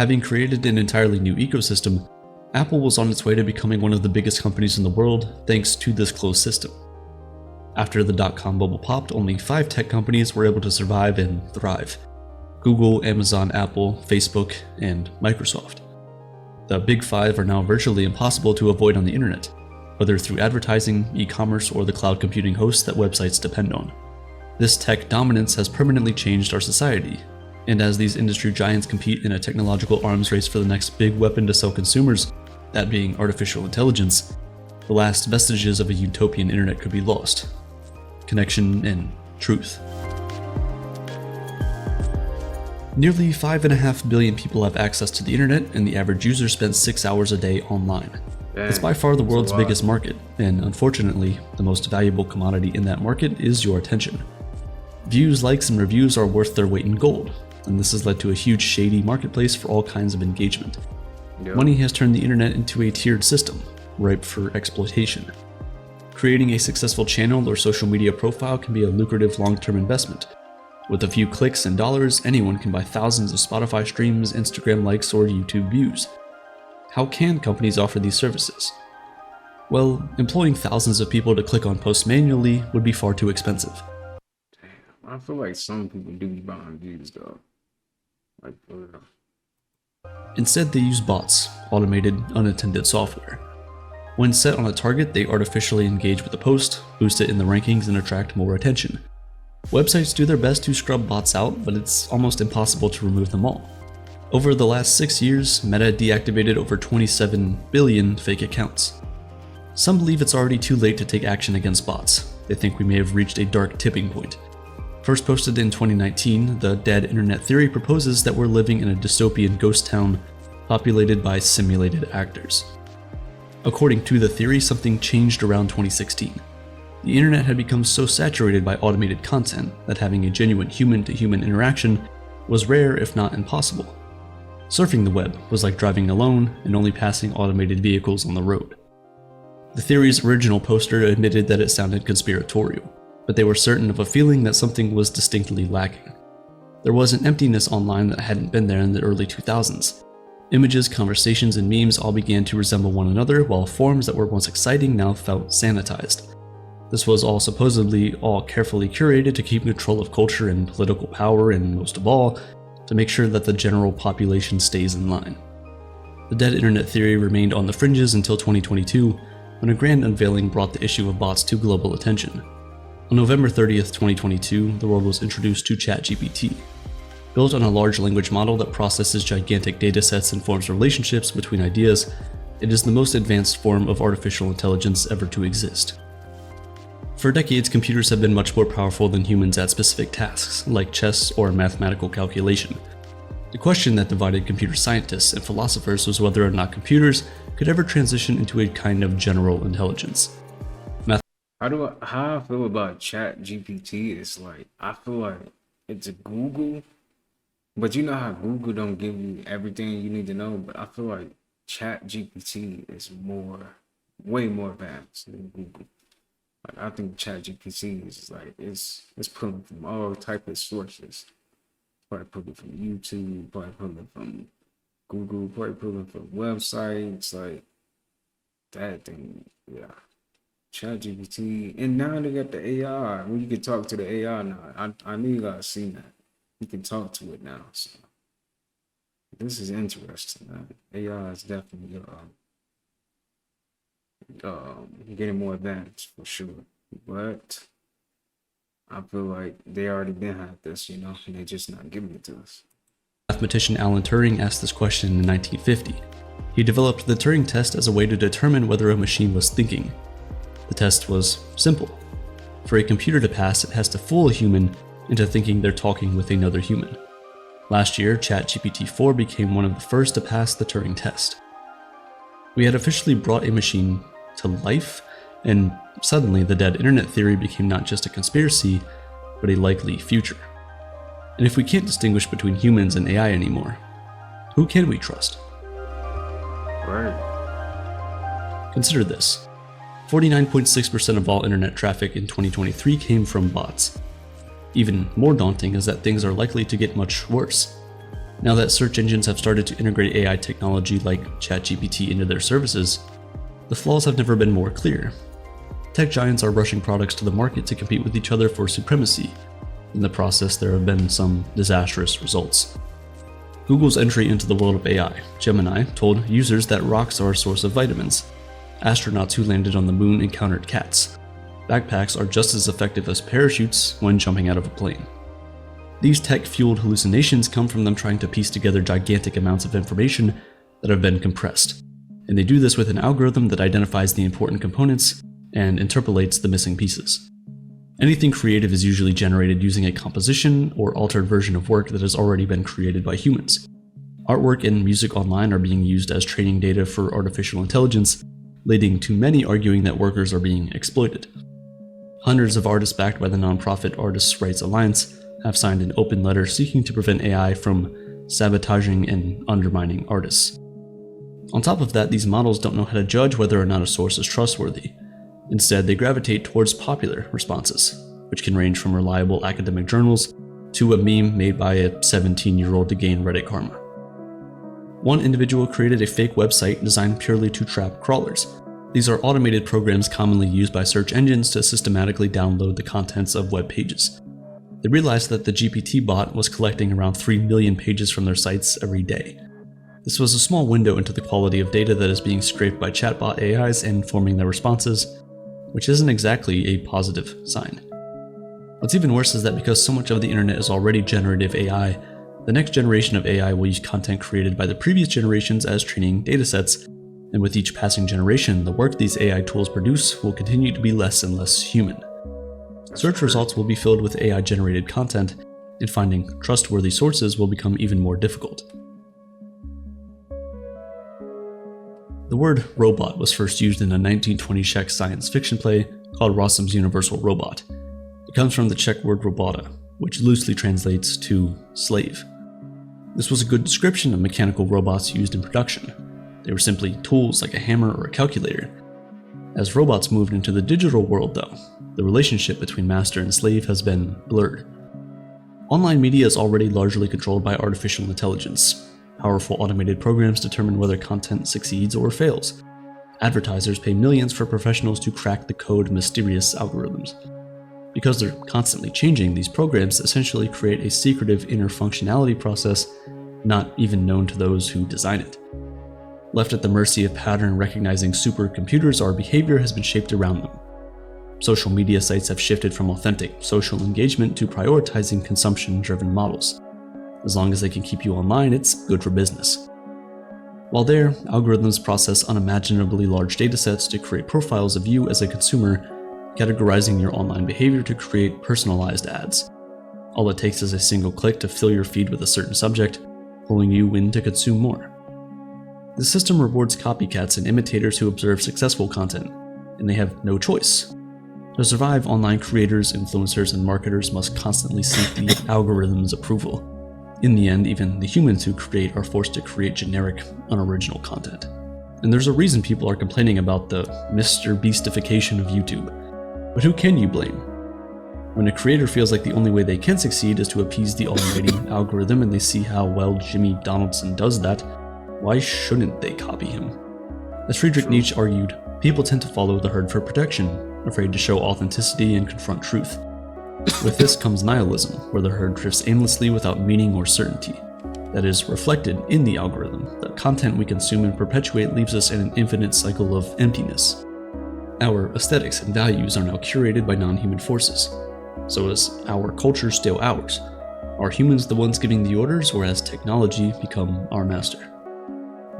Having created an entirely new ecosystem, Apple was on its way to becoming one of the biggest companies in the world thanks to this closed system. After the dot-com bubble popped, only 5 tech companies were able to survive and thrive: Google, Amazon, Apple, Facebook, and Microsoft. The big 5 are now virtually impossible to avoid on the internet, whether through advertising, e-commerce, or the cloud computing hosts that websites depend on. This tech dominance has permanently changed our society, and as these industry giants compete in a technological arms race for the next big weapon to sell consumers, that being artificial intelligence, the last vestiges of a utopian internet could be lost: connection and truth. Nearly 5.5 billion people have access to the internet, and the average user spends 6 hours a day online. It's by far the world's biggest market, and unfortunately, the most valuable commodity in that market is your attention. Views, likes, and reviews are worth their weight in gold, and this has led to a huge shady marketplace for all kinds of engagement. Yep. Money has turned the internet into a tiered system, ripe for exploitation. Creating a successful channel or social media profile can be a lucrative long-term investment. With a few clicks and dollars, anyone can buy thousands of Spotify streams, Instagram likes, or YouTube views. How can companies offer these services? Well, employing thousands of people to click on posts manually would be far too expensive. Damn, I feel like some people do be buying views though. Like, for real. Instead, they use bots, automated, unattended software. When set on a target, they artificially engage with the post, boost it in the rankings, and attract more attention. Websites do their best to scrub bots out, but it's almost impossible to remove them all. Over the last 6 years, Meta deactivated over 27 billion fake accounts. Some believe it's already too late to take action against bots. They think we may have reached a dark tipping point. First posted in 2019, the Dead Internet Theory proposes that we're living in a dystopian ghost town populated by simulated actors. According to the theory, something changed around 2016. The internet had become so saturated by automated content that having a genuine human-to-human interaction was rare, if not impossible. Surfing the web was like driving alone and only passing automated vehicles on the road. The theory's original poster admitted that it sounded conspiratorial, but they were certain of a feeling that something was distinctly lacking. There was an emptiness online that hadn't been there in the early 2000s. Images, conversations, and memes all began to resemble one another, while forums that were once exciting now felt sanitized. This was all supposedly all carefully curated to keep control of culture and political power, and most of all, to make sure that the general population stays in line. The Dead Internet Theory remained on the fringes until 2022, when a grand unveiling brought the issue of bots to global attention. On November 30th, 2022, the world was introduced to ChatGPT. Built on a large language model that processes gigantic datasets and forms relationships between ideas, it is the most advanced form of artificial intelligence ever to exist. For decades, computers have been much more powerful than humans at specific tasks, like chess or mathematical calculation. The question that divided computer scientists and philosophers was whether or not computers could ever transition into a kind of general intelligence. How I feel about ChatGPT is like, I feel like it's a Google, but you know how Google don't give you everything you need to know, but I feel like ChatGPT is way more advanced than Google. Like, I think ChatGPT is like, it's pulling from all type of sources. Probably pulling from YouTube, probably pulling from Google, probably pulling from websites, like that thing, yeah. ChatGPT, and now they got the AI where you can talk to the AI now. I knew you guys seen that. You can talk to it now. So this is interesting, man. AI is definitely getting more advanced for sure. But I feel like they already been had this, and they're just not giving it to us. Mathematician Alan Turing asked this question in 1950. He developed the Turing test as a way to determine whether a machine was thinking. The test was simple. For a computer to pass, it has to fool a human into thinking they're talking with another human. Last year, ChatGPT-4 became one of the first to pass the Turing test. We had officially brought a machine to life, and suddenly the Dead Internet Theory became not just a conspiracy, but a likely future. And if we can't distinguish between humans and AI anymore, who can we trust? Right. Consider this. 49.6% of all internet traffic in 2023 came from bots. Even more daunting is that things are likely to get much worse. Now that search engines have started to integrate AI technology like ChatGPT into their services, the flaws have never been more clear. Tech giants are rushing products to the market to compete with each other for supremacy. In the process, there have been some disastrous results. Google's entry into the world of AI, Gemini, told users that rocks are a source of vitamins. Astronauts who landed on the moon encountered cats. Backpacks are just as effective as parachutes when jumping out of a plane. These tech-fueled hallucinations come from them trying to piece together gigantic amounts of information that have been compressed, and they do this with an algorithm that identifies the important components and interpolates the missing pieces. Anything creative is usually generated using a composition or altered version of work that has already been created by humans. Artwork and music online are being used as training data for artificial intelligence, leading to many arguing that workers are being exploited. Hundreds of artists backed by the nonprofit Artists' Rights Alliance have signed an open letter seeking to prevent AI from sabotaging and undermining artists. On top of that, these models don't know how to judge whether or not a source is trustworthy. Instead, they gravitate towards popular responses, which can range from reliable academic journals to a meme made by a 17-year-old to gain Reddit karma. One individual created a fake website designed purely to trap crawlers. These are automated programs commonly used by search engines to systematically download the contents of web pages. They realized that the GPT bot was collecting around 3 million pages from their sites every day. This was a small window into the quality of data that is being scraped by chatbot AIs and informing their responses, which isn't exactly a positive sign. What's even worse is that because so much of the internet is already generative AI, the next generation of AI will use content created by the previous generations as training datasets, and with each passing generation, the work these AI tools produce will continue to be less and less human. Search results will be filled with AI-generated content, and finding trustworthy sources will become even more difficult. The word robot was first used in a 1920 Czech science fiction play called Rossum's Universal Robot. It comes from the Czech word robota, which loosely translates to slave. This was a good description of mechanical robots used in production. They were simply tools like a hammer or a calculator. As robots moved into the digital world, though, the relationship between master and slave has been blurred. Online media is already largely controlled by artificial intelligence. Powerful automated programs determine whether content succeeds or fails. Advertisers pay millions for professionals to crack the code of mysterious algorithms. Because they're constantly changing, these programs essentially create a secretive inner functionality process not even known to those who design it. Left at the mercy of pattern recognizing supercomputers, our behavior has been shaped around them. Social media sites have shifted from authentic social engagement to prioritizing consumption-driven models. As long as they can keep you online, it's good for business. While there, algorithms process unimaginably large datasets to create profiles of you as a consumer, categorizing your online behavior to create personalized ads. All it takes is a single click to fill your feed with a certain subject, pulling you in to consume more. The system rewards copycats and imitators who observe successful content, and they have no choice. To survive, online creators, influencers, and marketers must constantly seek the algorithm's approval. In the end, even the humans who create are forced to create generic, unoriginal content. And there's a reason people are complaining about the Mr. Beastification of YouTube. But who can you blame? When a creator feels like the only way they can succeed is to appease the almighty algorithm and they see how well Jimmy Donaldson does that, why shouldn't they copy him? As Friedrich Nietzsche argued, people tend to follow the herd for protection, afraid to show authenticity and confront truth. With this comes nihilism, where the herd drifts aimlessly without meaning or certainty. That is reflected in the algorithm. The content we consume and perpetuate leaves us in an infinite cycle of emptiness. Our aesthetics and values are now curated by non-human forces. So is our culture still ours? Are humans the ones giving the orders, or has technology become our master?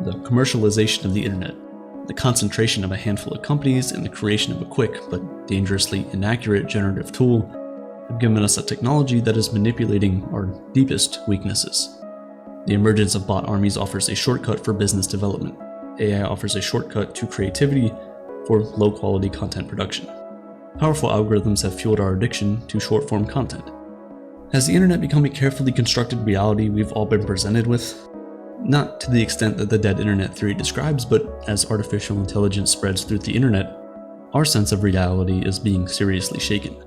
The commercialization of the internet, the concentration of a handful of companies, and the creation of a quick but dangerously inaccurate generative tool have given us a technology that is manipulating our deepest weaknesses. The emergence of bot armies offers a shortcut for business development. AI offers a shortcut to creativity for low-quality content production. Powerful algorithms have fueled our addiction to short-form content. Has the internet become a carefully constructed reality we've all been presented with? Not to the extent that the dead internet theory describes, but as artificial intelligence spreads through the internet, our sense of reality is being seriously shaken.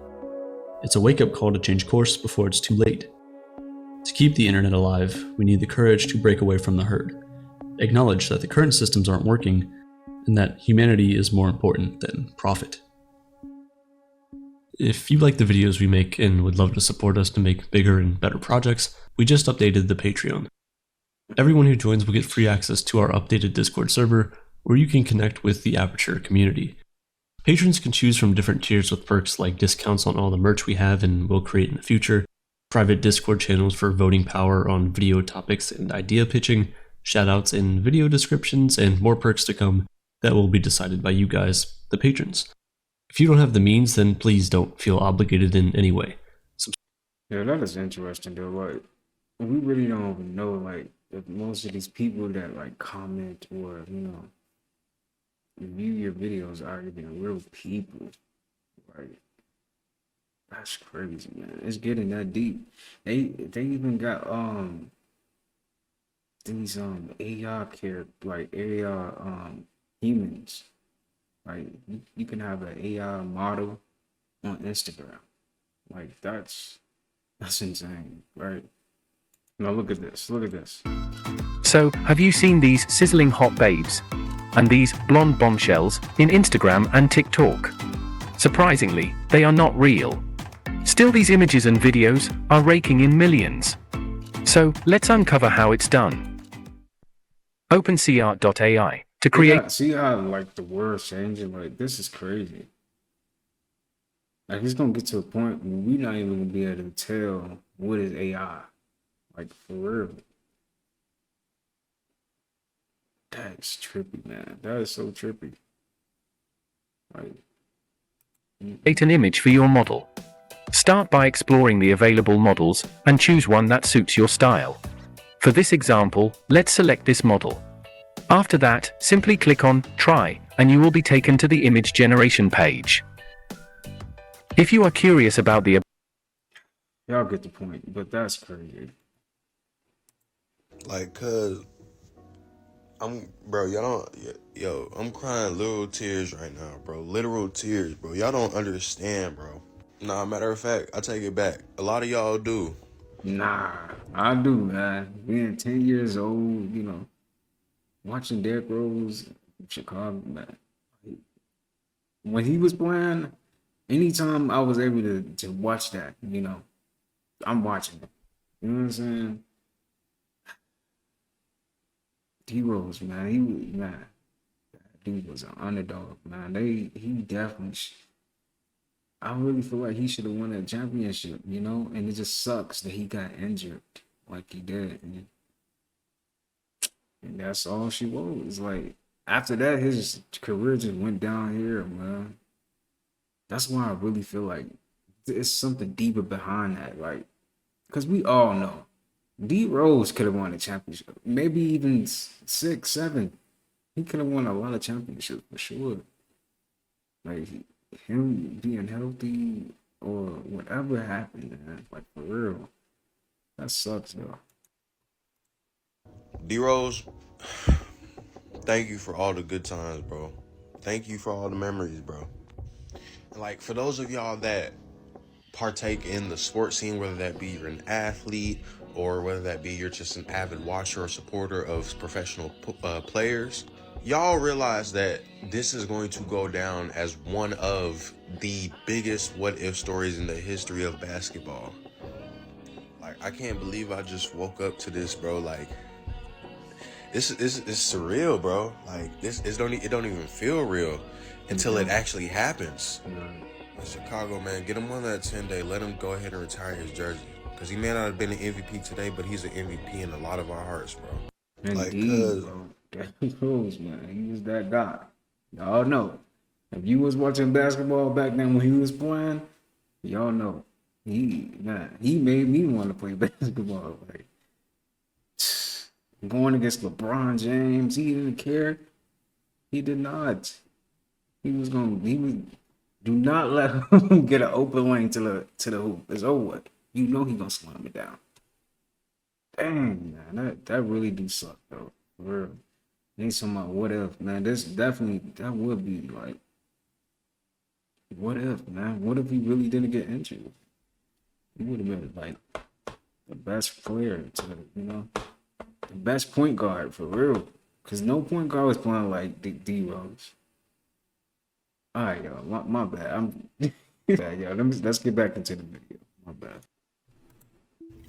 It's a wake-up call to change course before it's too late. To keep the internet alive, we need the courage to break away from the herd, acknowledge that the current systems aren't working, and that humanity is more important than profit. If you like the videos we make and would love to support us to make bigger and better projects, we just updated the Patreon. Everyone who joins will get free access to our updated Discord server, where you can connect with the Aperture community. Patrons can choose from different tiers with perks like discounts on all the merch we have and will create in the future, private Discord channels for voting power on video topics and idea pitching, shoutouts in video descriptions, and more perks to come that will be decided by you guys, the patrons. If you don't have the means, then please don't feel obligated in any way. Yeah, that is interesting though. Like, we really don't even know like if most of these people that like comment or view your videos are even real people. Like, that's crazy, man. It's getting that deep. They even got these AI humans. Like you can have an AI model on Instagram. Like that's insane, right? Now look at this. Look at this. So, have you seen these sizzling hot babes? And these blonde bombshells in Instagram and TikTok? Surprisingly, they are not real. Still, these images and videos are raking in millions. So, let's uncover how it's done. OpenSeeArt.ai to create. See how like the world's changing? Like this is crazy. Like it's gonna get to a point where we're not even gonna be able to tell what is AI. Like for real. That's trippy, man. That is so trippy. Like Create an image for your model. Start by exploring the available models and choose one that suits your style. For this example, let's select this model. After that, simply click on Try, and you will be taken to the image generation page. If you are curious about the y'all get the point, but that's crazy. Like, cause I'm crying literal tears right now, bro. Literal tears, bro. Y'all don't understand, bro. Nah, matter of fact, I take it back. A lot of y'all do. Nah, I do, man. Being 10 years old, watching Derrick Rose in Chicago, man. When he was playing, anytime I was able to watch that, I'm watching it. You know what I'm saying? D-Rose, man, he was an underdog, man. He definitely, I really feel like he should have won that championship, and it just sucks that he got injured like he did. And that's all she was. Like, after that, his career just went down here, man. That's why I really feel like there's something deeper behind that. Like, because we all know D Rose could have won a championship. Maybe even 6, 7. He could have won a lot of championships for sure. Like, him being healthy or whatever happened, man. Like, for real. That sucks, though. D-Rose, thank you for all the good times, bro. Thank you for all the memories, bro. Like, for those of y'all that partake in the sports scene, whether that be you're an athlete or whether that be you're just an avid watcher or supporter of professional players, y'all realize that this is going to go down as one of the biggest what-if stories in the history of basketball. Like, I can't believe I just woke up to this, bro. Like, it's surreal, bro. Like, it don't even feel real until it actually happens. In Chicago, man, get him on that 10-day. Let him go ahead and retire his jersey. Because he may not have been an MVP today, but he's an MVP in a lot of our hearts, bro. Indeed, bro. Derrick Rose, man. He was that guy. Y'all know. If you was watching basketball back then when he was playing, y'all know. He made me want to play basketball. Like, going against LeBron James, he didn't care. He did not. Do not let him get an open lane to the hoop. It's over. You know he gonna slam it down. Dang, man, that really do suck though. For real. Ain't talking about what if, man. That would be like, what if, man? What if he really didn't get injured? He would have been like the best player the best point guard for real. Cause no point guard was playing like D Rose. All right, y'all. My bad. I'm bad, y'all. Let's get back into the video. My bad.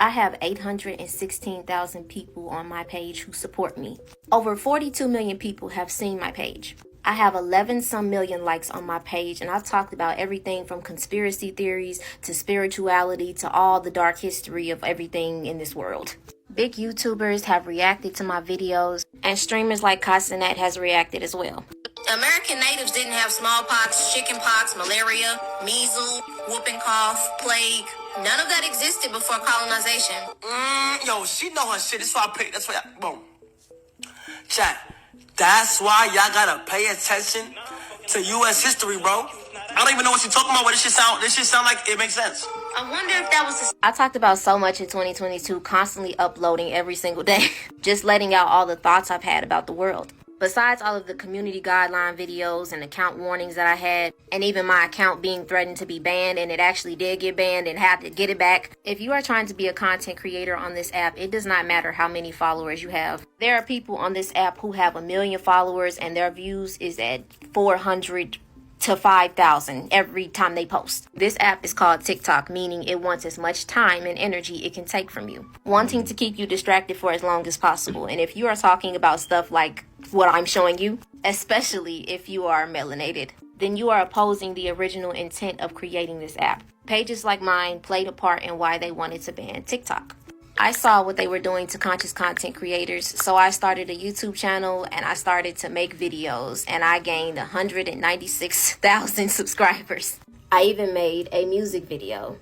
I have 816,000 people on my page who support me. Over 42 million people have seen my page. I have 11 some million likes on my page, and I've talked about everything from conspiracy theories to spirituality to all the dark history of everything in this world. Big YouTubers have reacted to my videos, and streamers like Casanet has reacted as well. American natives didn't have smallpox, chickenpox, malaria, measles, whooping cough, plague. None of that existed before colonization. Yo, she know her shit. That's why I pay. That's why boom. Chat. That's why y'all gotta pay attention to U.S. history, bro. I don't even know what you're talking about, but this shit sound like it makes sense. I wonder if that was I talked about so much in 2022, constantly uploading every single day. Just letting out all the thoughts I've had about the world. Besides all of the community guideline videos and account warnings that I had, and even my account being threatened to be banned, and it actually did get banned and had to get it back. If you are trying to be a content creator on this app, it does not matter how many followers you have. There are people on this app who have 1 million followers and their views is at 400 to 5,000 every time they post. This app is called TikTok, meaning it wants as much time and energy it can take from you, wanting to keep you distracted for as long as possible. And if you are talking about stuff like what I'm showing you, especially if you are melanated, then you are opposing the original intent of creating this app. Pages like mine played a part in why they wanted to ban TikTok. I saw what they were doing to conscious content creators, so I started a YouTube channel and I started to make videos, and I gained 196,000 subscribers. I even made a music video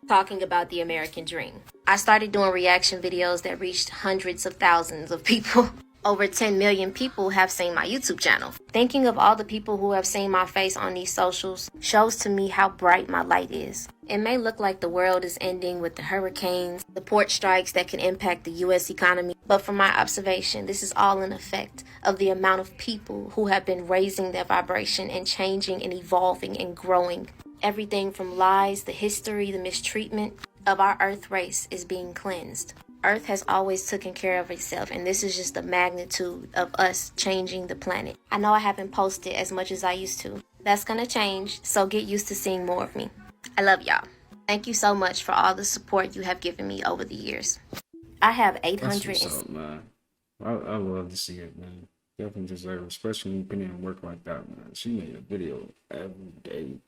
talking about the American dream. I started doing reaction videos that reached hundreds of thousands of people. Over 10 million people have seen my YouTube channel. Thinking of all the people who have seen my face on these socials shows to me how bright my light is. It may look like the world is ending with the hurricanes, the port strikes that can impact the U.S. economy, but from my observation, this is all an effect of the amount of people who have been raising their vibration and changing and evolving and growing. Everything from lies, the history, the mistreatment of our Earth race is being cleansed. Earth has always taken care of itself, and this is just the magnitude of us changing the planet. I know I haven't posted as much as I used to. That's gonna change, so get used to seeing more of me. I love y'all. Thank you so much for all the support you have given me over the years. I have 800. That's what's up, man. I love to see it, man. Definitely deserve it, especially when you put in work like that, man. She made a video every day.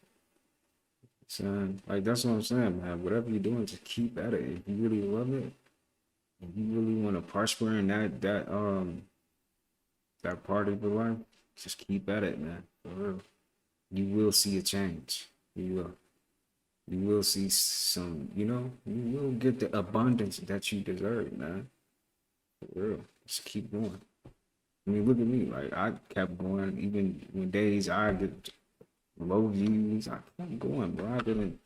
Son, like that's what I'm saying, man. Whatever you're doing, just keep at it. If you really love it, if you really want to prosper in that part of your life, just keep at it, man. For real. You will see a change. You will. You will see some, you will get the abundance that you deserve, man. For real. Just keep going. I mean, look at me. Like, I kept going, even when days I get low views, I kept going, bro. I didn't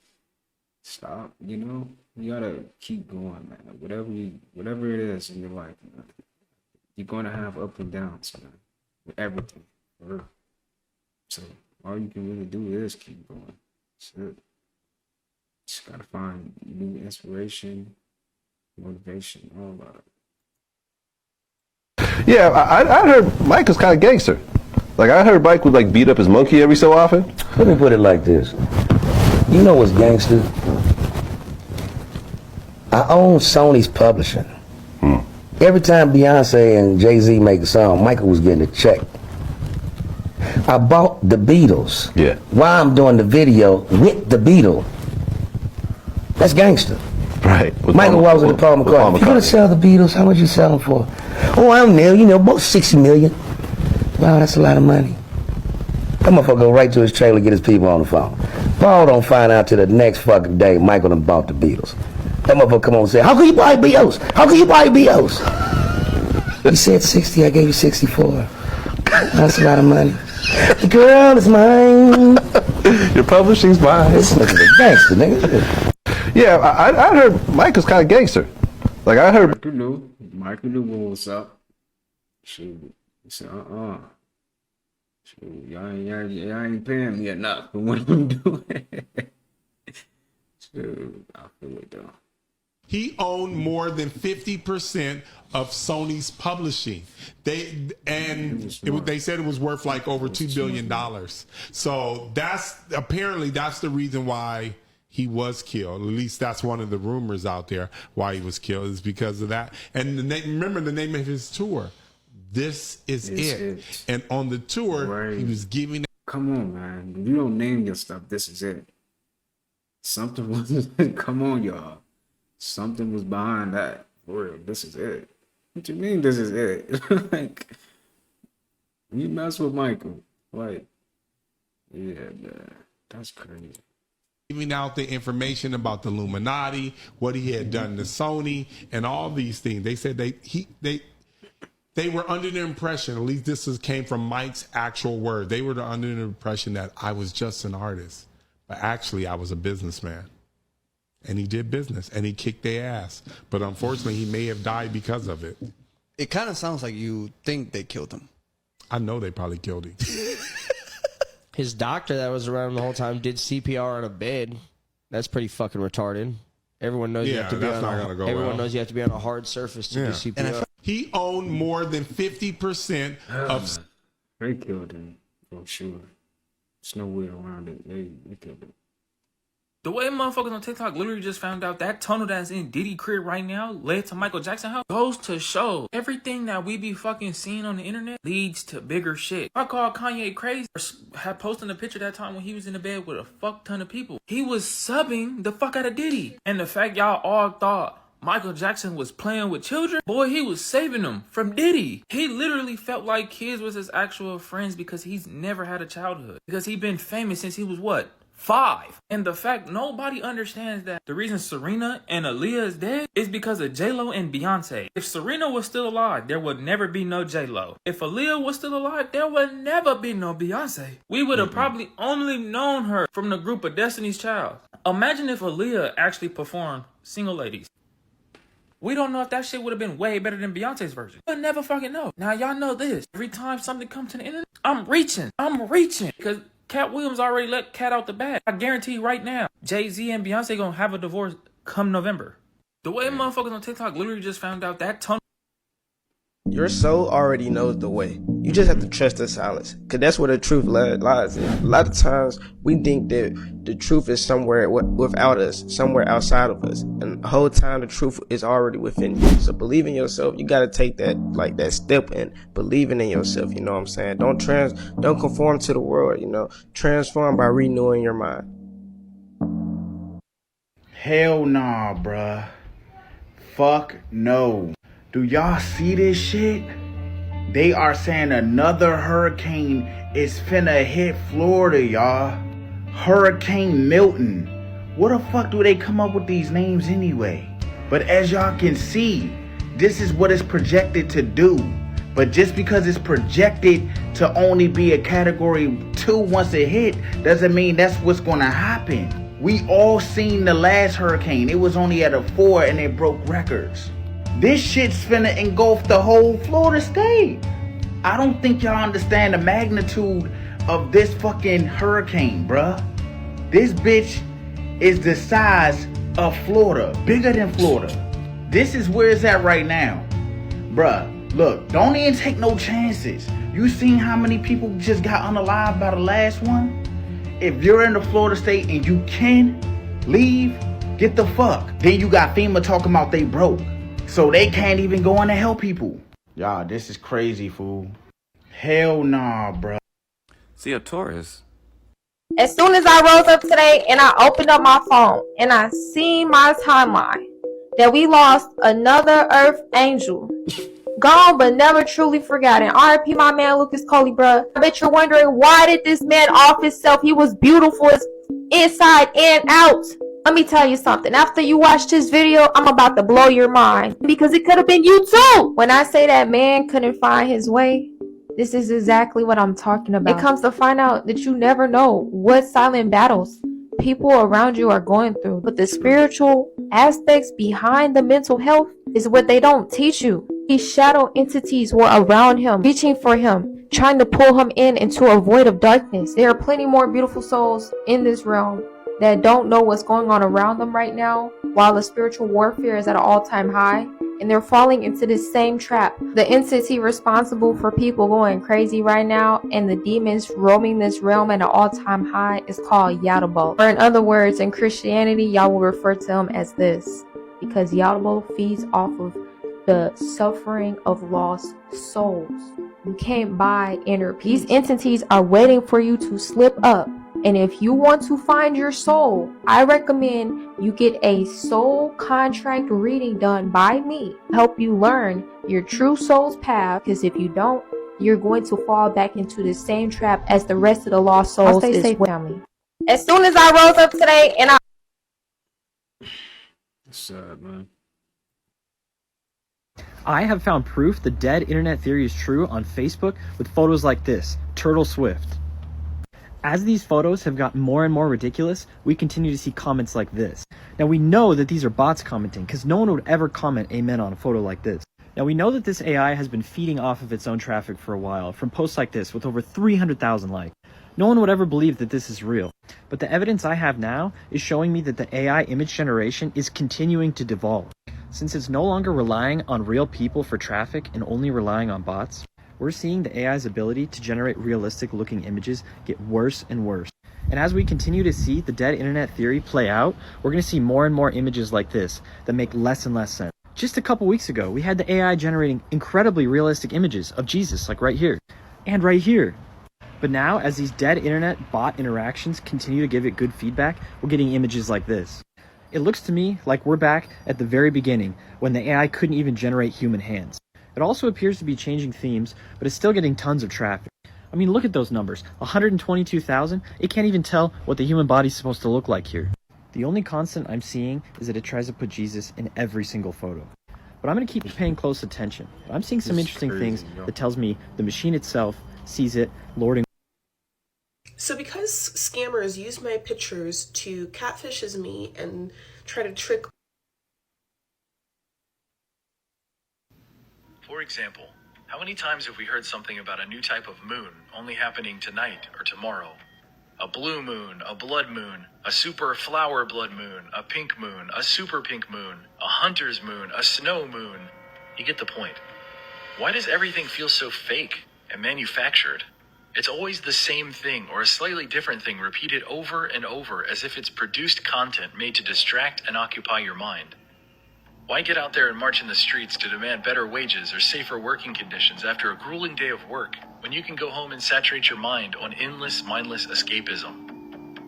stop, You gotta keep going, man. Whatever it is in your life, man. You're gonna have up and downs, man. With everything. For real. So, all you can really do is keep going. That's it. Just gotta find new inspiration, motivation, all that. Yeah, I heard Mike was kind of gangster. Like, I heard Mike would like beat up his monkey every so often. Let me put it like this. You know what's gangster? I own Sony's publishing. Every time Beyonce and Jay-Z make a song, Michael was getting a check. I bought the Beatles. Yeah. While I'm doing the video with the Beatles. That's gangster. Right. With Michael walks into Paul McCartney. If you're gonna sell the Beatles, how much you sell them for? Oh, I don't know, about 60 million. Wow, that's a lot of money. That motherfucker go right to his trailer, get his people on the phone. Paul don't find out till the next fucking day Michael done bought the Beatles. That motherfucker come on and say, how can you buy Beatles? How can you buy Beatles? You said 60, I gave you 64. That's a lot of money. The girl is mine. Your publishing's mine. This nigga's a gangster, nigga. Yeah, I heard Mike was kind of gangster. Like, I heard. Michael knew what was up. Shoot. He said, Shoot, y'all ain't paying me enough for what I'm doing. Shoot, I feel it though. He owned more than 50% of Sony's publishing. They said it was worth like over $2 billion. So that's the reason why he was killed. At least that's one of the rumors out there why he was killed, is because of that. And remember the name of his tour. This is it. And on the tour, he was giving. Come on, man. You don't name your stuff. This is it. Something was. Come on, y'all. Something was behind that. For real. This is it. What you mean? This is it? Like, you mess with Michael. Like, yeah, man. That's crazy. Giving out the information about the Illuminati, what he had done to Sony, and all these things. They said they were under the impression, at least came from Mike's actual word. They were under the impression that I was just an artist, but actually I was a businessman. And he did business, and he kicked their ass. But unfortunately, he may have died because of it. It kind of sounds like you think they killed him. I know they probably killed him. His doctor that was around the whole time did CPR on a bed. That's pretty fucking retarded. Everyone knows you have to be knows you have to be on a hard surface to do CPR. He owned more than 50% of. They killed him for sure. There's no way around it. They killed him. The way motherfuckers on TikTok literally just found out that tunnel that's in Diddy crib right now led to Michael Jackson house goes to show everything that we be fucking seeing on the internet leads to bigger shit. I call Kanye crazy for had posting a picture that time when he was in the bed with a fuck ton of people. He was subbing the fuck out of Diddy. And the fact y'all all thought Michael Jackson was playing with children, boy, he was saving them from Diddy. He literally felt like kids was his actual friends because he's never had a childhood. Because he been famous since he was what? 5. And the fact nobody understands that the reason Serena and Aaliyah is dead is because of J-Lo and Beyonce. If Serena was still alive, there would never be no J-Lo. If Aaliyah was still alive, there would never be no Beyonce. We would have probably only known her from the group of Destiny's Child. Imagine if Aaliyah actually performed Single Ladies. We don't know if that shit would have been way better than Beyonce's version. We'll never fucking know. Now y'all know this. Every time something comes to the internet, I'm reaching. Because Cat Williams already let Cat out the bag. I guarantee you right now, Jay-Z and Beyonce gonna have a divorce come November. The way motherfuckers on TikTok literally just found out that tunnel. Your soul already knows the way. You just have to trust the silence. Because that's where the truth lies in. A lot of times, we think that the truth is somewhere without us, somewhere outside of us. And the whole time, the truth is already within you. So believe in yourself. You got to take that step in believing in yourself. You know what I'm saying? Don't conform to the world, you know. Transform by renewing your mind. Hell nah, bruh. Fuck no. Do y'all see this shit? They are saying another hurricane is finna hit Florida, y'all. Hurricane Milton. What the fuck do they come up with these names anyway? But as y'all can see, this is what it's projected to do. But just because it's projected to only be a category 2 once it hit, doesn't mean that's what's gonna happen. We all seen the last hurricane. It was only at a 4 and it broke records. This shit's finna engulf the whole Florida state. I don't think y'all understand the magnitude of this fucking hurricane, bruh. This bitch is the size of Florida, bigger than Florida. This is where it's at right now. Bruh, look, don't even take no chances. You seen how many people just got unalived by the last one? If you're in the Florida state and you can leave, get the fuck. Then you got FEMA talking about they broke. So they can't even go in to help people. Y'all, this is crazy, fool. Hell nah, bro. See a Taurus. As soon as I rose up today and I opened up my phone and I seen my timeline that we lost another Earth angel. Gone but never truly forgotten. R.I.P. my man Lucas Coley, bruh. I bet you're wondering, why did this man off himself? He was beautiful as inside and out. Let me tell you something. After you watch this video, I'm about to blow your mind. Because it could have been you too. When I say that man couldn't find his way, this is exactly what I'm talking about. It comes to find out that you never know what silent battles people around you are going through. But the spiritual aspects behind the mental health is what they don't teach you. These shadow entities were around him, reaching for him, trying to pull him in into a void of darkness. There are plenty more beautiful souls in this realm that don't know what's going on around them right now, while the spiritual warfare is at an all-time high, and they're falling into this same trap. The entity responsible for people going crazy right now and the demons roaming this realm at an all-time high is called Yaldabaoth. Or in other words, in Christianity, y'all will refer to him as this, because Yaldabaoth feeds off of the suffering of lost souls. You can't buy inner peace. These entities are waiting for you to slip up. And if you want to find your soul, I recommend you get a soul contract reading done by me. Help you learn your true soul's path, because if you don't, you're going to fall back into the same trap as the rest of the lost souls. Stay safe, family. As soon as I rose up today and Sad, man. I have found proof the dead internet theory is true on Facebook with photos like this, Turtle Swift. As these photos have gotten more and more ridiculous, we continue to see comments like this. Now we know that these are bots commenting, because no one would ever comment amen on a photo like this. Now we know that this AI has been feeding off of its own traffic for a while, from posts like this with over 300,000 likes. No one would ever believe that this is real. But the evidence I have now is showing me that the AI image generation is continuing to devolve. Since it's no longer relying on real people for traffic and only relying on bots, we're seeing the AI's ability to generate realistic looking images get worse and worse. And as we continue to see the dead internet theory play out, we're going to see more and more images like this that make less and less sense. Just a couple weeks ago, we had the AI generating incredibly realistic images of Jesus, like right here, and right here. But now, as these dead internet bot interactions continue to give it good feedback, we're getting images like this. It looks to me like we're back at the very beginning, when the AI couldn't even generate human hands. It also appears to be changing themes, but it's still getting tons of traffic. I mean, look at those numbers, 122,000, it can't even tell what the human body's supposed to look like here. The only constant I'm seeing is that it tries to put Jesus in every single photo. But I'm going to keep paying close attention. I'm seeing some interesting things that tells me the machine itself sees it lording. So because scammers use my pictures to catfish as me and try to trick. For example, how many times have we heard something about a new type of moon only happening tonight or tomorrow? A blue moon, a blood moon, a super flower blood moon, a pink moon, a super pink moon, a hunter's moon, a snow moon. You get the point. Why does everything feel so fake and manufactured? It's always the same thing or a slightly different thing repeated over and over as if it's produced content made to distract and occupy your mind. Why get out there and march in the streets to demand better wages or safer working conditions after a grueling day of work when you can go home and saturate your mind on endless, mindless escapism?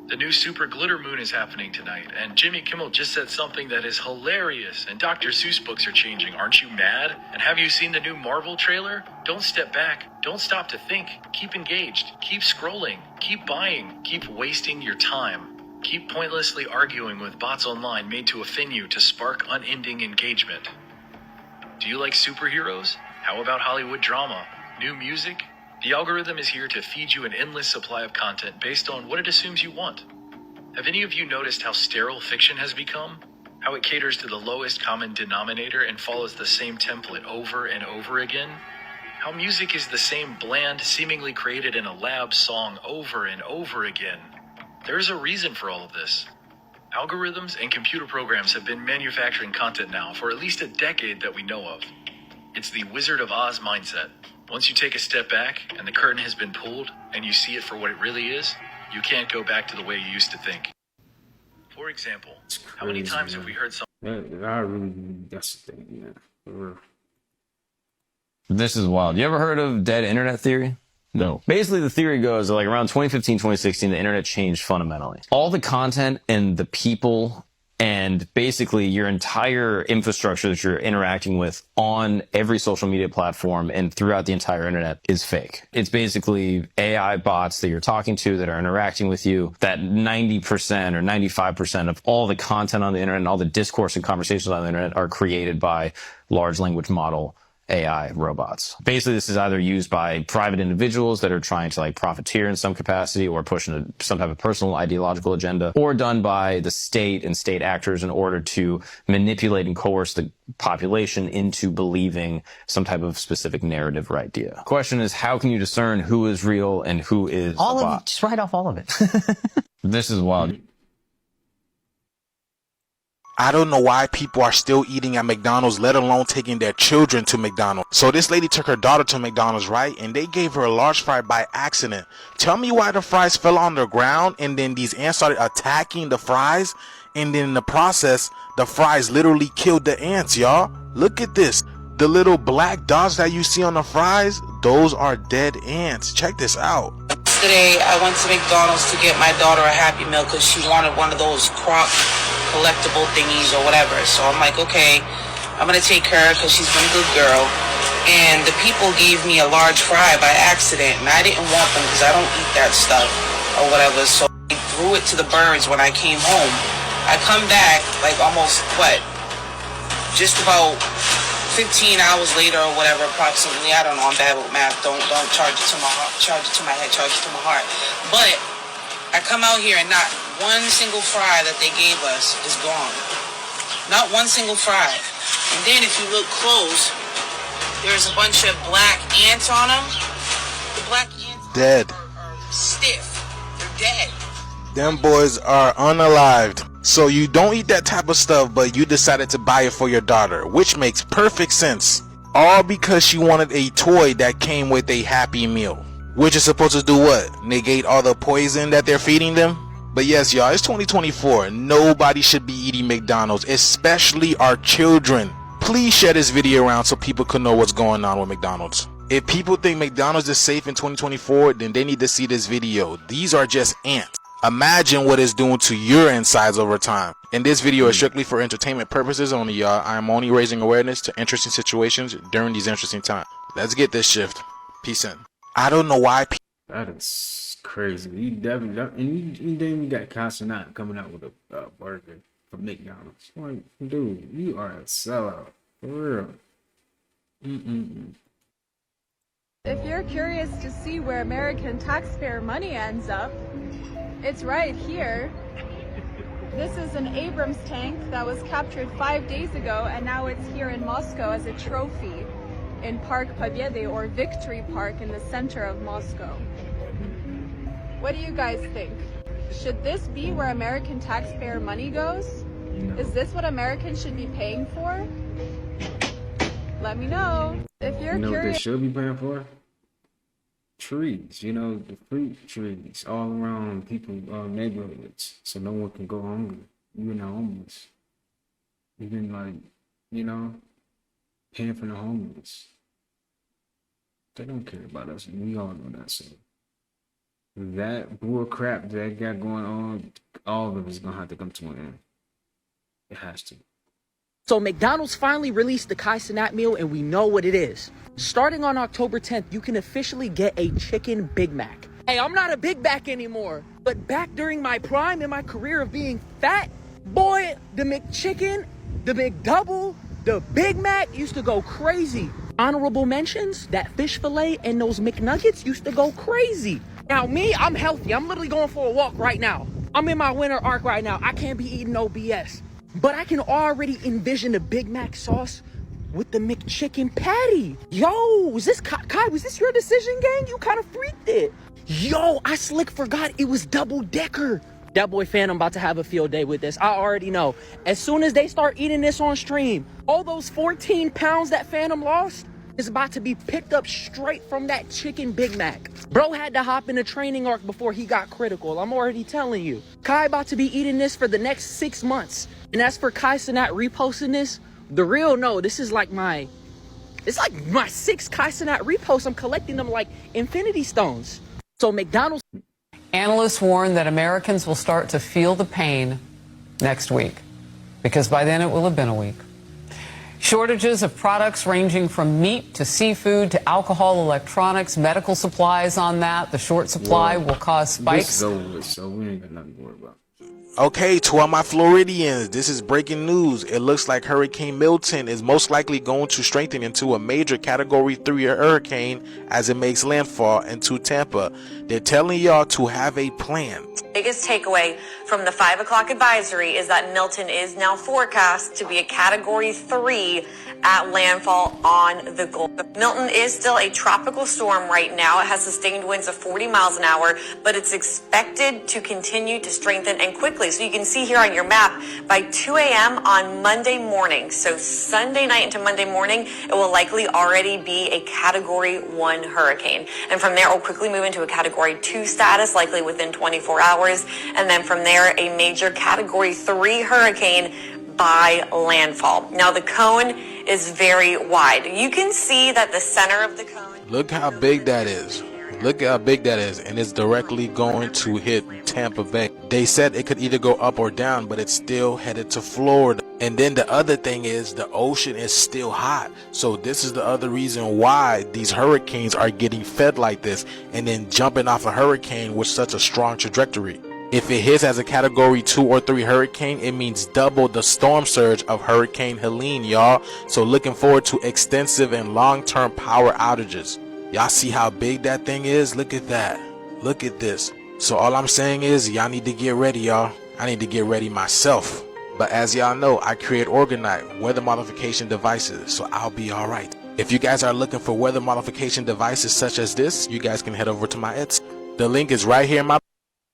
The new super glitter moon is happening tonight, and Jimmy Kimmel just said something that is hilarious, and Dr. Seuss books are changing. Aren't you mad? And have you seen the new Marvel trailer? Don't step back. Don't stop to think. Keep engaged. Keep scrolling. Keep buying. Keep wasting your time. Keep pointlessly arguing with bots online made to offend you to spark unending engagement. Do you like superheroes? How about Hollywood drama? New music? The algorithm is here to feed you an endless supply of content based on what it assumes you want. Have any of you noticed how sterile fiction has become? How it caters to the lowest common denominator and follows the same template over and over again? How music is the same bland, seemingly created in a lab song over and over again? There's a reason for all of this. Algorithms and computer programs have been manufacturing content now for at least a decade that we know of. It's the Wizard of Oz mindset. Once you take a step back and the curtain has been pulled and you see it for what it really is, you can't go back to the way you used to think. For example, how many times have we heard something? That's the thing, man. For real. This is wild. You ever heard of dead internet theory? No. Basically, the theory goes that like around 2015, 2016, the internet changed fundamentally. All the content and the people and basically your entire infrastructure that you're interacting with on every social media platform and throughout the entire internet is fake. It's basically AI bots that you're talking to that are interacting with you, that 90% or 95% of all the content on the internet and all the discourse and conversations on the internet are created by large language model AI robots. Basically, this is either used by private individuals that are trying to like profiteer in some capacity or pushing some type of personal ideological agenda, or done by the state and state actors in order to manipulate and coerce the population into believing some type of specific narrative or idea. Question is, how can you discern who is real and who is all a of bot? it. Just write off all of it. This is wild. I don't know why people are still eating at McDonald's, let alone taking their children to McDonald's. So this lady took her daughter to McDonald's, right? And they gave her a large fry by accident. Tell me why the fries fell on the ground and then these ants started attacking the fries. And then in the process, the fries literally killed the ants, y'all. Look at this. The little black dots that you see on the fries, those are dead ants. Check this out. Today, I went to McDonald's to get my daughter a Happy Meal because she wanted one of those crock collectible thingies or whatever. So I'm like, okay, I'm going to take her because she's been a good girl. And the people gave me a large fry by accident, and I didn't want them because I don't eat that stuff or whatever. So I threw it to the birds when I came home. I come back like almost, just about 15 hours later or whatever, approximately. I don't know, I'm bad with math. Don't charge it to my heart, charge it to my head, charge it to my heart. But I come out here and not one single fry that they gave us is gone. Not one single fry. And then if you look close, there's a bunch of black ants on them. The black ants Dead. are stiff. They're dead. Them boys are unalived. So you don't eat that type of stuff, but you decided to buy it for your daughter, which makes perfect sense. All because she wanted a toy that came with a Happy Meal, which is supposed to do what? Negate all the poison that they're feeding them? But yes, y'all, it's 2024. Nobody should be eating McDonald's, especially our children. Please share this video around so people can know what's going on with McDonald's. If people think McDonald's is safe in 2024, then they need to see this video. These are just ants. Imagine what it's doing to your insides over time. And this video is strictly for entertainment purposes only, y'all. I am only raising awareness to interesting situations during these interesting times. Let's get this shift. Peace in. I don't know why. That is crazy. You definitely, and you then you got Casanat coming out with a burger from McDonald's. Like, dude, you are a sellout for real. If you're curious to see where American taxpayer money ends up, it's right here. This is an Abrams tank that was captured 5 days ago, and now it's here in Moscow as a trophy in Park Pobyedy, or Victory Park, in the center of Moscow. What do you guys think? Should this be where American taxpayer money goes? No. Is this what Americans should be paying for? Let me know. If you're You know what they curious. should be paying for? Trees, you know, the fruit trees all around people neighborhoods, so no one can go hungry. Even the homeless. Even like, you know, paying for the homeless. They don't care about us, and we all know that. So that bull crap that got going on, all of it's gonna have to come to an end. It has to. So McDonald's finally released the Kai Cenat meal, and we know what it is. Starting on October 10th, you can officially get a chicken Big Mac. Hey, I'm not a Big Mac anymore, but back during my prime in my career of being fat, boy, the McChicken, the McDouble, the Big Mac used to go crazy. Honorable mentions, that fish fillet and those McNuggets used to go crazy. Now me, I'm healthy. I'm literally going for a walk right now. I'm in my winter arc right now. I can't be eating no BS. But I can already envision the Big Mac sauce with the McChicken patty. Yo, was this Kai? Was this your decision, gang? You kind of freaked it. Yo, I slick forgot it was double decker. That boy Phantom about to have a field day with this. I already know. As soon as they start eating this on stream, all those 14 pounds that Phantom lost is about to be picked up straight from that chicken Big Mac. Bro had to hop in a training arc before he got critical. I'm already telling you. Kai about to be eating this for the next 6 months. And as for Kai Cenat reposting this, the real no, this is like my 6th Kai Cenat repost. I'm collecting them like infinity stones. So McDonald's. Analysts warn that Americans will start to feel the pain next week, because by then it will have been a week. Shortages of products ranging from meat to seafood to alcohol, electronics, medical supplies on that. The short supply will cause spikes. This is over with, so we ain't got nothing to worry about. Okay, to all my Floridians, this is breaking news. It looks like Hurricane Milton is most likely going to strengthen into a major Category 3 hurricane as it makes landfall into Tampa. They're telling y'all to have a plan. Biggest takeaway from the 5 o'clock advisory is that Milton is now forecast to be a Category 3 at landfall on the Gulf. Milton is still a tropical storm right now. It has sustained winds of 40 miles an hour, but it's expected to continue to strengthen and quickly quickly. So you can see here on your map, by 2 a.m. on Monday morning, so Sunday night into Monday morning, it will likely already be a Category 1 hurricane. And from there, it will quickly move into a Category 2 status, likely within 24 hours. And then from there, a major Category 3 hurricane by landfall. Now, the cone is very wide. You can see that the center of the cone... Look how big that is. Look how big that is, and it's directly going to hit Tampa Bay. They said it could either go up or down, but it's still headed to Florida. And then the other thing is the ocean is still hot. So this is the other reason why these hurricanes are getting fed like this and then jumping off a hurricane with such a strong trajectory. If it hits as a Category 2 or 3 hurricane, it means double the storm surge of Hurricane Helene, y'all. So looking forward to extensive and long-term power outages. Y'all see how big that thing is? Look at that. Look at this. So all I'm saying is y'all need to get ready, y'all. I need to get ready myself. But as y'all know, I create Organite weather modification devices, so I'll be all right. If you guys are looking for weather modification devices such as this, you guys can head over to my Etsy. The link is right here in my...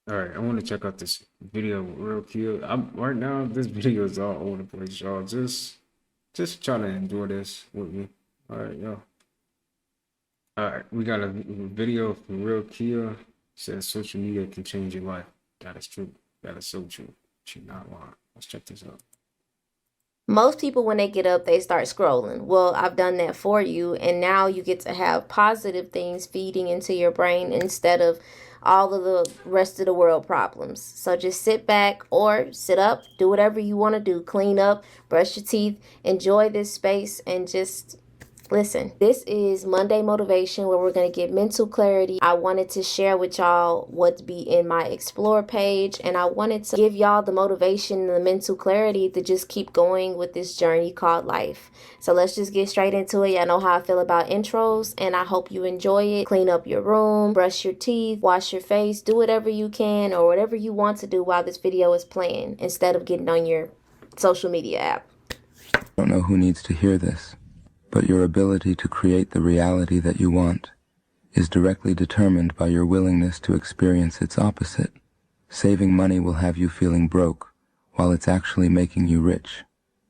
All right, I want to check out this video real quick. Right now, this video is all over the place, y'all. Just try to enjoy this with me. All right, y'all. All right, we got a video from Real Kia. Says social media can change your life. That is true. That is so true. She's not lying. Let's check this out. Most people, when they get up, they start scrolling. Well, I've done that for you, and now you get to have positive things feeding into your brain instead of all of the rest of the world problems. So just sit back or sit up, do whatever you want to do. Clean up, brush your teeth, enjoy this space, and just listen. This is Monday Motivation, where we're going to get mental clarity. I wanted to share with y'all what's be in my Explore page, and I wanted to give y'all the motivation and the mental clarity to just keep going with this journey called life. So let's just get straight into it. Y'all know how I feel about intros, and I hope you enjoy it. Clean up your room, brush your teeth, wash your face, do whatever you can or whatever you want to do while this video is playing instead of getting on your social media app. I don't know who needs to hear this, but your ability to create the reality that you want is directly determined by your willingness to experience its opposite. Saving money will have you feeling broke, while it's actually making you rich.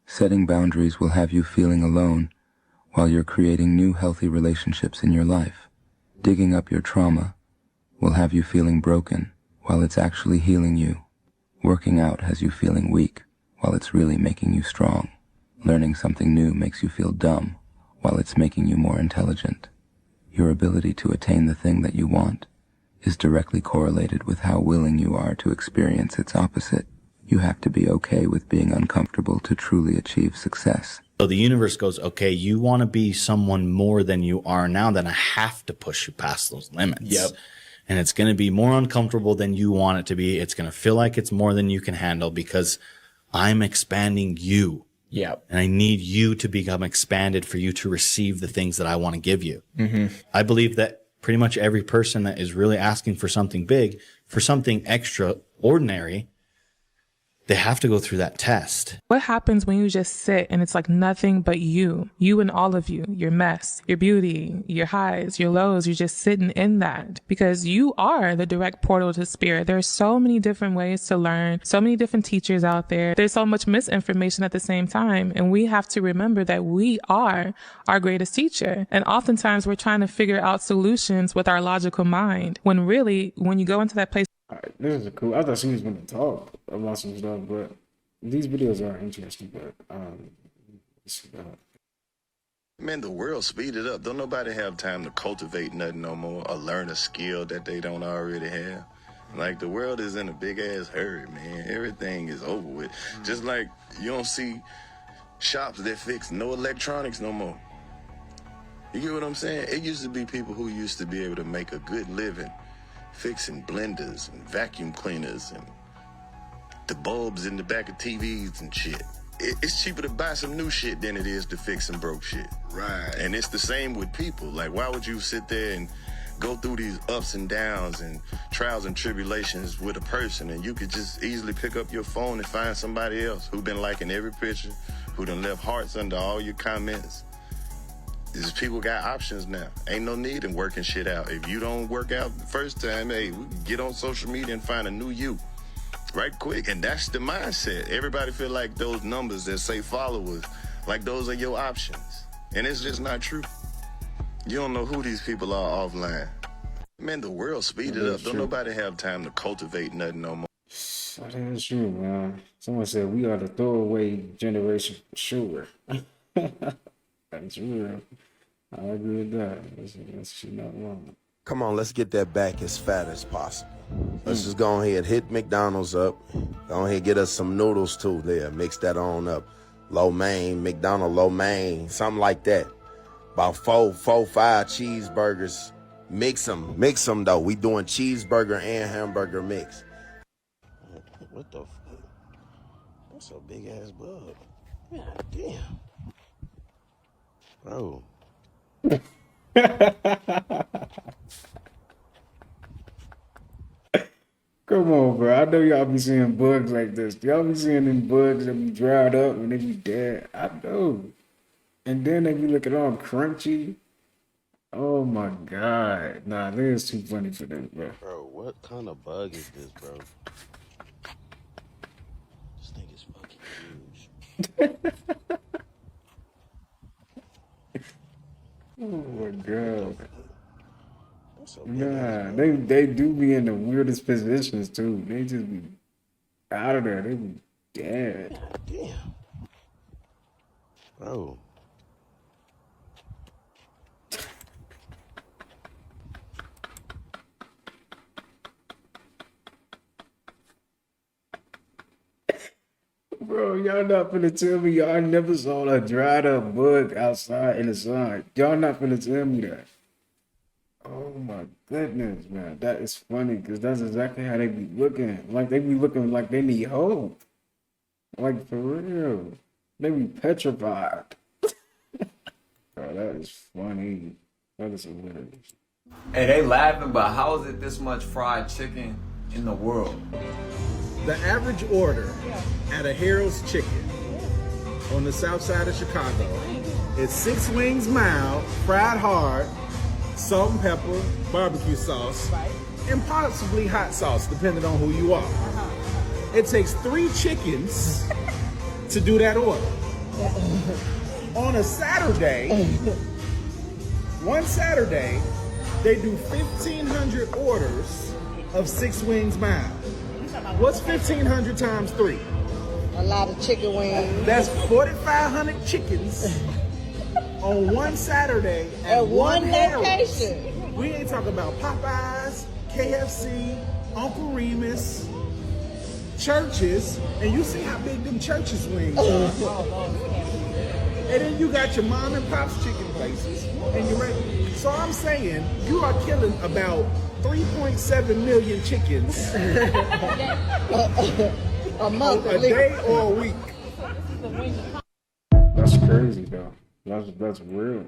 Setting boundaries will have you feeling alone, while you're creating new healthy relationships in your life. Digging up your trauma will have you feeling broken, while it's actually healing you. Working out has you feeling weak, while it's really making you strong. Learning something new makes you feel dumb, while it's making you more intelligent. Your ability to attain the thing that you want is directly correlated with how willing you are to experience its opposite. You have to be okay with being uncomfortable to truly achieve success. So the universe goes, okay, you want to be someone more than you are now, then I have to push you past those limits. Yep. And it's going to be more uncomfortable than you want it to be. It's going to feel like it's more than you can handle because I'm expanding you. Yeah. And I need you to become expanded for you to receive the things that I want to give you. Mm-hmm. I believe that pretty much every person that is really asking for something big, for something extraordinary, they have to go through that test. What happens when you just sit and it's like nothing but you and all of you, your mess, your beauty, your highs, your lows, you're just sitting in that because you are the direct portal to spirit. There's so many different ways to learn, so many different teachers out there. There's so much misinformation at the same time. And we have to remember that we are our greatest teacher. And oftentimes we're trying to figure out solutions with our logical mind when really, when you go into that place. All right, this is cool. I thought she was going to talk about some stuff, but these videos are interesting. But man, the world speeded up. Don't nobody have time to cultivate nothing no more or learn a skill that they don't already have. Like, the world is in a big ass hurry, man. Everything is over with. Just like you don't see shops that fix no electronics no more. You get what I'm saying? It used to be people who used to be able to make a good living fixing blenders and vacuum cleaners and the bulbs in the back of TVs and shit. It's cheaper to buy some new shit than it is to fix some broke shit. Right. And it's the same with people. Like, why would you sit there and go through these ups and downs and trials and tribulations with a person, and you could just easily pick up your phone and find somebody else who been liking every picture, who done left hearts under all your comments. These people got options now. Ain't no need in working shit out. If you don't work out the first time, hey, we can get on social media and find a new you. right quick. And that's the mindset. Everybody feel like those numbers that say followers, like those are your options. And it's just not true. You don't know who these people are offline. Man, the world speeded up. Don't nobody have time to cultivate nothing no more. That is true, man. Someone said we are the throwaway generation for sure. That's real. I agree with that. That's shit not wrong. Come on, let's get that back as fat as possible. Let's just go ahead, hit McDonald's up. Go ahead, get us some noodles too there. Mix that on up. Lo mein, McDonald lo mein, something like that. About four, 5 cheeseburgers. Mix them though. We doing cheeseburger and hamburger mix. What the fuck? That's a big ass bug. God damn. Bro. Come on, bro. I know y'all be seeing bugs like this. Y'all be seeing them bugs that be dried up and they be dead. I know. And then they be looking all crunchy. Oh my God. Nah, this is too funny for this, bro. Bro, what kind of bug is this, bro? This thing is fucking huge. Oh my God. Nah, they do be in the weirdest positions too. They just be out of there. They be dead. God damn. Bro. Bro, y'all not finna tell me y'all never saw a dried up bug outside in the sun. Y'all not finna tell me that. Oh my goodness, man. That is funny because that's exactly how they be looking. Like they be looking like they need hope. Like for real. They be petrified. Bro, that is funny. That is hilarious. Hey, they laughing, but how is it this much fried chicken in the world? The average order at a Harold's Chicken on the south side of Chicago is 6 wings mild, fried hard, salt and pepper, barbecue sauce, and possibly hot sauce, depending on who you are. It takes 3 chickens to do that order. On a Saturday, one Saturday, they do 1,500 orders of 6 wings mild. What's 1,500 times 3? A lot of chicken wings. That's 4,500 chickens on one Saturday at one location. Harold's. We ain't talking about Popeyes, KFC, Uncle Remus, churches, and you see how big them churches wings are. And then you got your mom and pop's chicken places, and you're ready. So I'm saying you are killing about 3.7 million chickens a month, a day or a week. That's crazy though. That's real.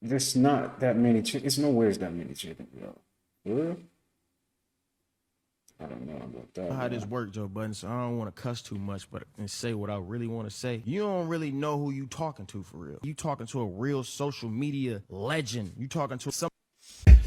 There's not that many chickens. It's nowhere there's that many chickens, bro. For real? I don't know about that. How this work, Joe Budden, so I don't want to cuss too much, but and say what I really want to say. You don't really know who you talking to for real. You talking to a real social media legend. You talking to some.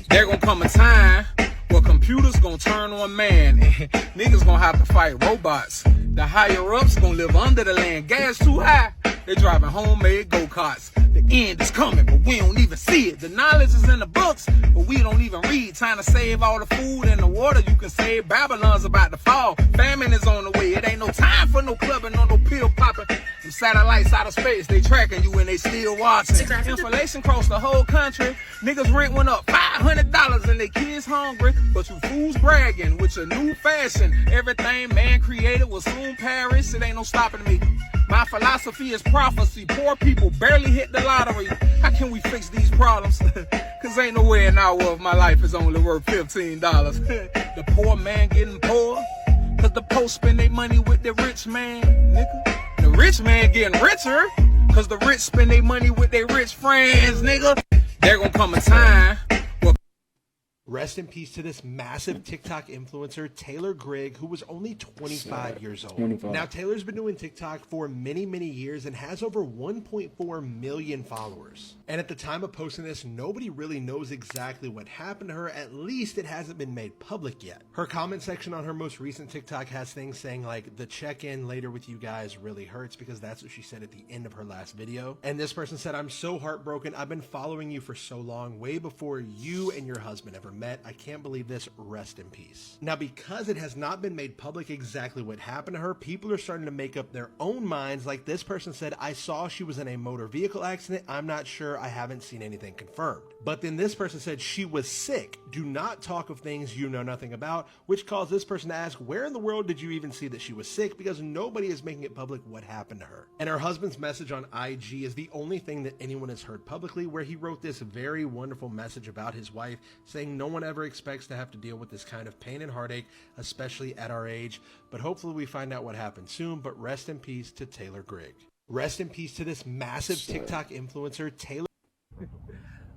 There gonna come a time where computers gonna turn on man. Niggas gonna have to fight robots. The higher ups gonna live under the land. Gas too high, they driving homemade go-karts. The end is coming, but we don't even see it. The knowledge is in the books, but we don't even read. Trying to save all the food and the water you can save. Babylon's about to fall. Famine is on the way. It ain't no time for no clubbing or no pill popping. Them satellites out of space, they tracking you and they still watching. Inflation across the whole country. Niggas rent went up $500 and they kids hungry. But you fools bragging with your new fashion. Everything man created will soon perish. It ain't no stopping me. My philosophy is prophecy. Poor people barely hit the lottery. How can we fix these problems? Cause ain't no way an hour of my life is only worth $15. The poor man getting poor. Cause the poor spend their money with the rich man, nigga. The rich man getting richer. Cause the rich spend their money with their rich friends, nigga. There gonna come a time. Rest in peace to this massive TikTok influencer, Taylor Grigg, who was only 25 years old. 25. Now, Taylor's been doing TikTok for many, many years and has over 1.4 million followers. And at the time of posting this, nobody really knows exactly what happened to her. At least it hasn't been made public yet. Her comment section on her most recent TikTok has things saying like, the check-in later with you guys really hurts, because that's what she said at the end of her last video. And this person said, I'm so heartbroken. I've been following you for so long, way before you and your husband ever met. I can't believe this. Rest in peace. Now, because it has not been made public exactly what happened to her, people are starting to make up their own minds. Like this person said, I saw she was in a motor vehicle accident. I'm not sure. I haven't seen anything confirmed. But then this person said she was sick. Do not talk of things you know nothing about, which caused this person to ask, where in the world did you even see that she was sick? Because nobody is making it public what happened to her. And her husband's message on IG is the only thing that anyone has heard publicly, where he wrote this very wonderful message about his wife, saying no one ever expects to have to deal with this kind of pain and heartache, especially at our age. But hopefully we find out what happened soon. But rest in peace to Taylor Grigg. Rest in peace to this massive TikTok influencer, Taylor.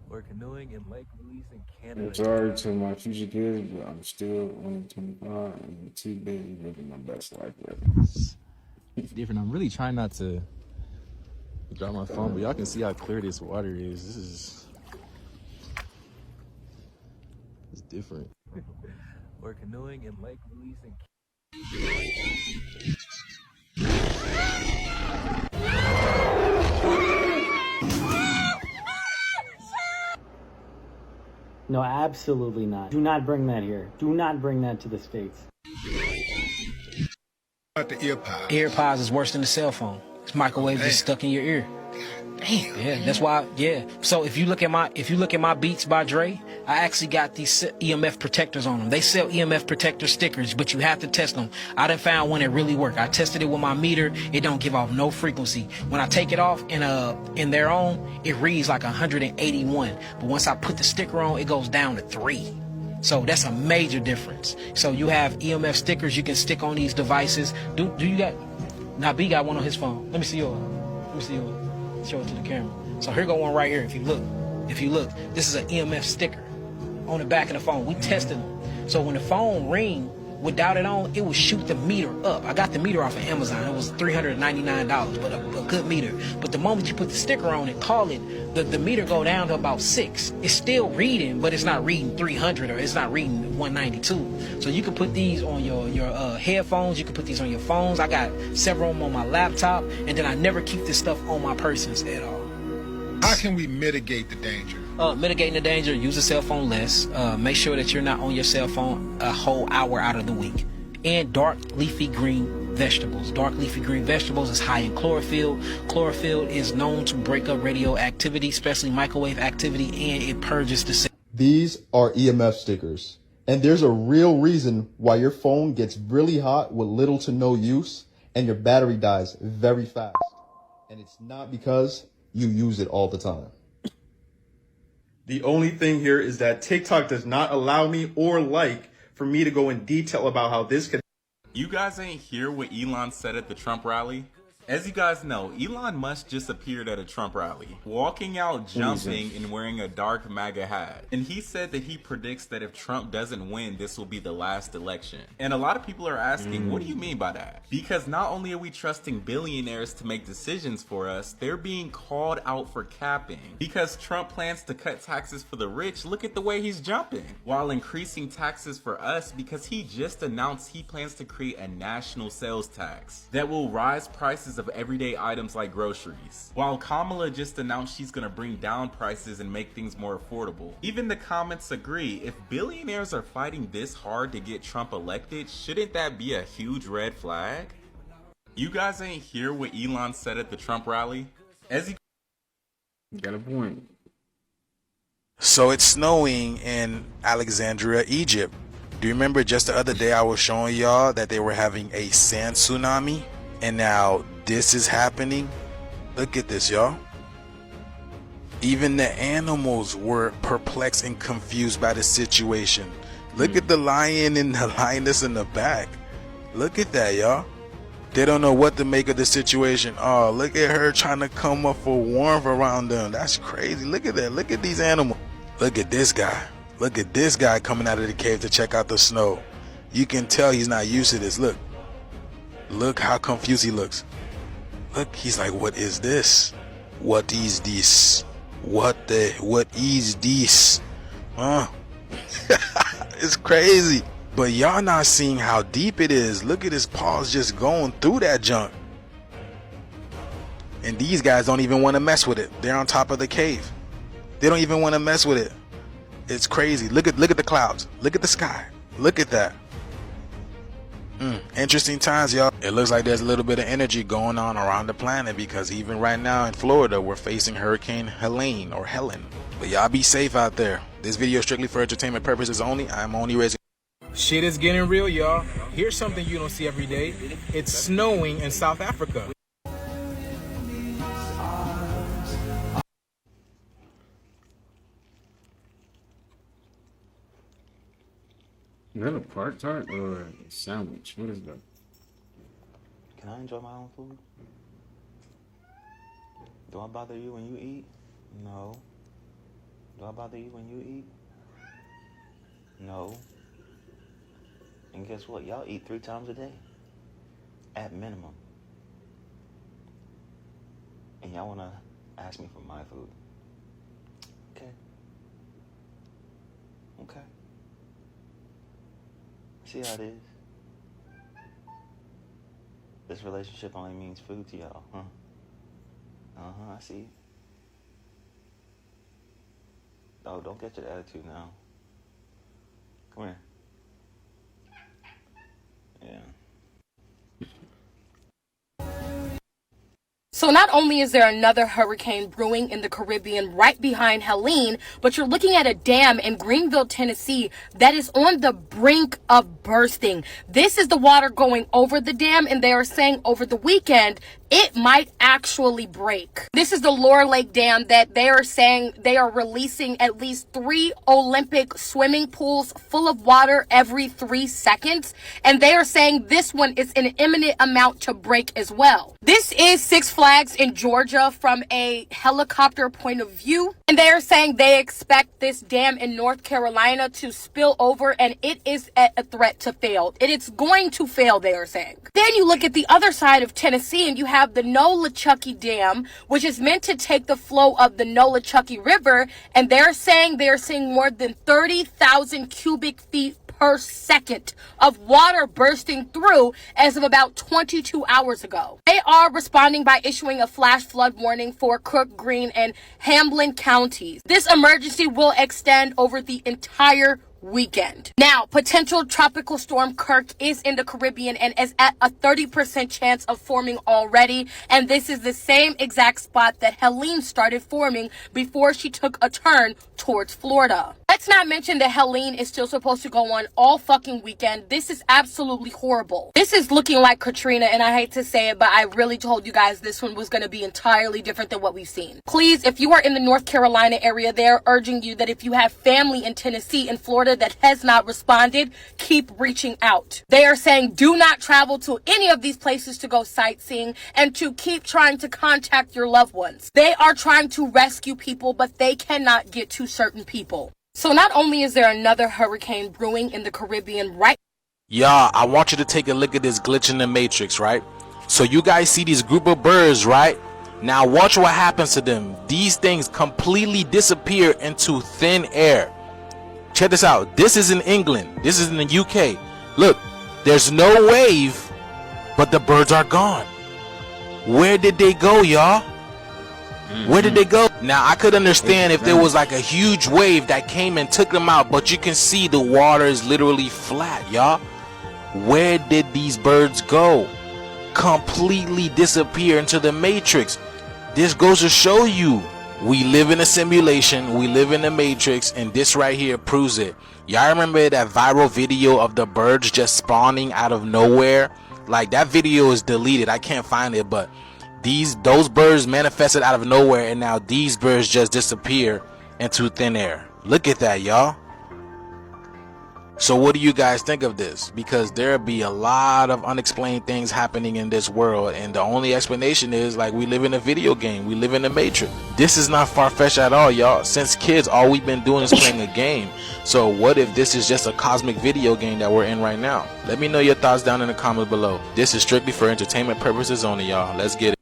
Or canoeing in Lake Louise in Canada. I'm sorry to my future kids, but I'm still only 25 and too busy living my best life. It's different. I'm really trying not to drop my phone, but y'all can see how clear this water is. This is it's different. Or canoeing in Lake Louise in No, absolutely not. Do not bring that here. Do not bring that to the States. About the earpods. AirPods is worse than the cell phone. It's microwave just stuck in your ear. Damn. Yeah, that's why. Yeah. So if you look at my Beats by Dre, I actually got these EMF protectors on them. They sell EMF protector stickers, but you have to test them. I done found one that really worked. I tested it with my meter. It don't give off no frequency. When I take it off in their own, it reads like 181. But once I put the sticker on, it goes down to 3. So that's a major difference. So you have EMF stickers you can stick on these devices. Do you got? Now B got one on his phone. Let me see yours. Let me see yours. Show it to the camera. So here go one right here. If you look, this is an EMF sticker on the back of the phone. We tested them. So when the phone ring without it on, it would shoot the meter up. I got the meter off of Amazon. It was $399, but a good meter. But the moment you put the sticker on it, the meter go down to about 6. It's still reading, but it's not reading 300 or it's not reading 192. So you can put these on your headphones. You can put these on your phones. I got several of them on my laptop, and then I never keep this stuff on my persons at all. How can we mitigate the danger? Mitigating the danger, use a cell phone less. Make sure that you're not on your cell phone a whole hour out of the week. And dark leafy green vegetables. Dark leafy green vegetables is high in chlorophyll. Chlorophyll is known to break up radioactivity, especially microwave activity, and it purges the cell. These are EMF stickers. And there's a real reason why your phone gets really hot with little to no use and your battery dies very fast. And it's not because you use it all the time. The only thing here is that TikTok does not allow me or like for me to go in detail about how this could. You guys ain't hear what Elon said at the Trump rally? As you guys know, Elon Musk just appeared at a Trump rally, walking out, jumping, and wearing a dark MAGA hat. And he said that he predicts that if Trump doesn't win, this will be the last election. And a lot of people are asking, what do you mean by that? Because not only are we trusting billionaires to make decisions for us, they're being called out for capping. Because Trump plans to cut taxes for the rich, look at the way he's jumping. While increasing taxes for us, because he just announced he plans to create a national sales tax that will rise prices of everyday items like groceries. While Kamala just announced she's gonna bring down prices and make things more affordable. Even the comments agree, if billionaires are fighting this hard to get Trump elected, shouldn't that be a huge red flag? You guys ain't hear what Elon said at the Trump rally? As he got a point. So it's snowing in Alexandria, Egypt. Do you remember just the other day I was showing y'all that they were having a sand tsunami? And now this is happening. Look at this, y'all. Even the animals were perplexed and confused by the situation. Look at the lion and the lioness in the back. Look at that, y'all. They don't know what to make of the situation. Oh, look at her trying to come up for warmth around them. That's crazy. Look at that. Look at these animals. Look at this guy. Look at this guy coming out of the cave to check out the snow. You can tell he's not used to this. Look how confused he looks. Look, he's like, what is this? What is this? What is this? It's crazy. But y'all not seeing how deep it is. Look at his paws just going through that junk. And these guys don't even want to mess with it. They're on top of the cave. They don't even want to mess with it. It's crazy. Look at the clouds. Look at the sky. Look at that. Interesting times, y'all. It looks like there's a little bit of energy going on around the planet, because even right now in Florida, we're facing Hurricane Helene or Helen. But y'all be safe out there. This video is strictly for entertainment purposes only. I'm only raising. Shit is getting real, y'all. Here's something you don't see every day. It's snowing in South Africa. Is that a part tart or a sandwich? What is that? Can I enjoy my own food? Do I bother you when you eat? No. Do I bother you when you eat? No. And guess what? Y'all eat 3 times a day. At minimum. And y'all wanna ask me for my food. Okay. Okay. See how it is? This relationship only means food to y'all, huh? I see. Oh, don't get your attitude now. Come here. Yeah. So not only is there another hurricane brewing in the Caribbean right behind Helene, but you're looking at a dam in Greenville, Tennessee that is on the brink of bursting. This is the water going over the dam, and they are saying over the weekend it might actually break. This is the Lower Lake Dam that they are saying they are releasing at least 3 Olympic swimming pools full of water every 3 seconds. And they are saying this one is an imminent amount to break as well. This is Six Flags in Georgia from a helicopter point of view. And they are saying they expect this dam in North Carolina to spill over, and it is at a threat to fail. It is going to fail, they are saying. Then you look at the other side of Tennessee and you have the Nolichucky Dam, which is meant to take the flow of the Nolichucky River, and they're saying they're seeing more than 30,000 cubic feet per second of water bursting through as of about 22 hours ago. They are responding by issuing a flash flood warning for Cook, Greene, and Hamblin counties. This emergency will extend over the entire weekend. Now, potential tropical storm Kirk is in the Caribbean and is at a 30% chance of forming already, and this is the same exact spot that Helene started forming before she took a turn towards Florida. Let's not mention that Helene is still supposed to go on all fucking weekend. This is absolutely horrible. This is looking like Katrina, and I hate to say it, but I really told you guys this one was going to be entirely different than what we've seen. Please, if you are in the North Carolina area, they're urging you that if you have family in Tennessee and Florida that has not responded, keep reaching out. They are saying do not travel to any of these places to go sightseeing, and to keep trying to contact your loved ones. They are trying to rescue people, but they cannot get to certain people. So not only is there another hurricane brewing in the Caribbean right. Y'all, I want you to take a look at this glitch in the matrix, right? So you guys see these group of birds, right? Now watch what happens to them. These things completely disappear into thin air. Check this out. This is in England. This is in the UK. Look, there's no wave, but the birds are gone. Where did they go, y'all? Where did they go? Now, I could understand if there was like a huge wave that came and took them out, but you can see the water is literally flat, y'all. Where did these birds go? Completely disappear into the matrix. This goes to show you we live in a simulation, we live in a matrix, and this right here proves it. Y'all remember that viral video of the birds just spawning out of nowhere? Like, that video is deleted, I can't find it, but those birds manifested out of nowhere, and now these birds just disappear into thin air. Look at that, y'all. So what do you guys think of this? Because there'll be a lot of unexplained things happening in this world, and the only explanation is like we live in a video game, we live in a matrix. This is not far-fetched at all, y'all. Since kids, all we've been doing is playing a game. So what if this is just a cosmic video game that we're in right now? Let me know your thoughts down in the comments below. This is strictly for entertainment purposes only, y'all. Let's get it.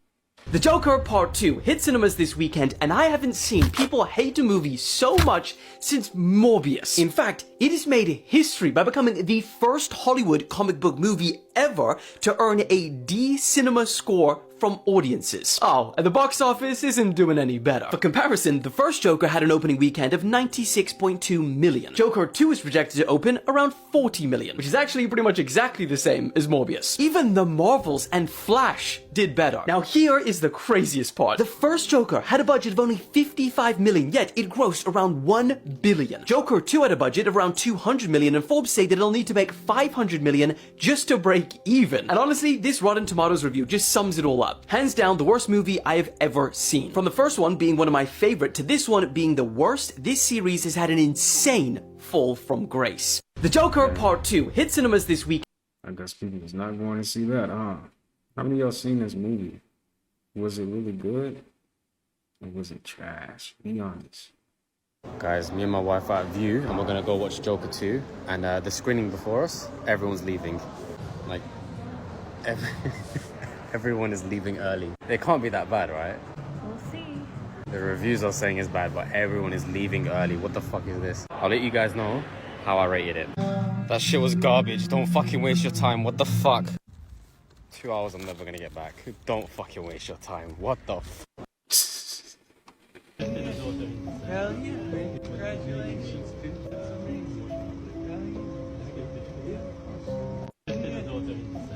The Joker Part 2 hit cinemas this weekend, and I haven't seen people hate a movie so much since Morbius. In fact, it has made history by becoming the first Hollywood comic book movie ever to earn a D cinema score from audiences. Oh, and the box office isn't doing any better. For comparison, the first Joker had an opening weekend of 96.2 million. Joker 2 is projected to open around 40 million, which is actually pretty much exactly the same as Morbius. Even The Marvels and Flash did better. Now here is the craziest part. The first Joker had a budget of only 55 million, yet it grossed around 1 billion. Joker 2 had a budget of around 200 million, and Forbes say that it'll need to make 500 million just to break even. And honestly, this Rotten Tomatoes review just sums it all up. Hands down, the worst movie I have ever seen. From the first one being one of my favorite to this one being the worst, this series has had an insane fall from grace. The Joker Part 2 hit cinemas this week. I guess people was not going to see that, huh? How many of y'all seen this movie? Was it really good? Or was it trash? Be honest. Guys, me and my wife are at View, and we're gonna go watch Joker 2. And the screening before us, everyone's leaving. Like, everyone is leaving early. It can't be that bad, right? We'll see. The reviews are saying it's bad, but everyone is leaving early. What the fuck is this? I'll let you guys know how I rated it. That shit was garbage. Don't fucking waste your time. What the fuck? 2 hours I'm never gonna get back. Don't fucking waste your time. What the f... Hell yeah, man. Congratulations, dude. That's amazing. Hell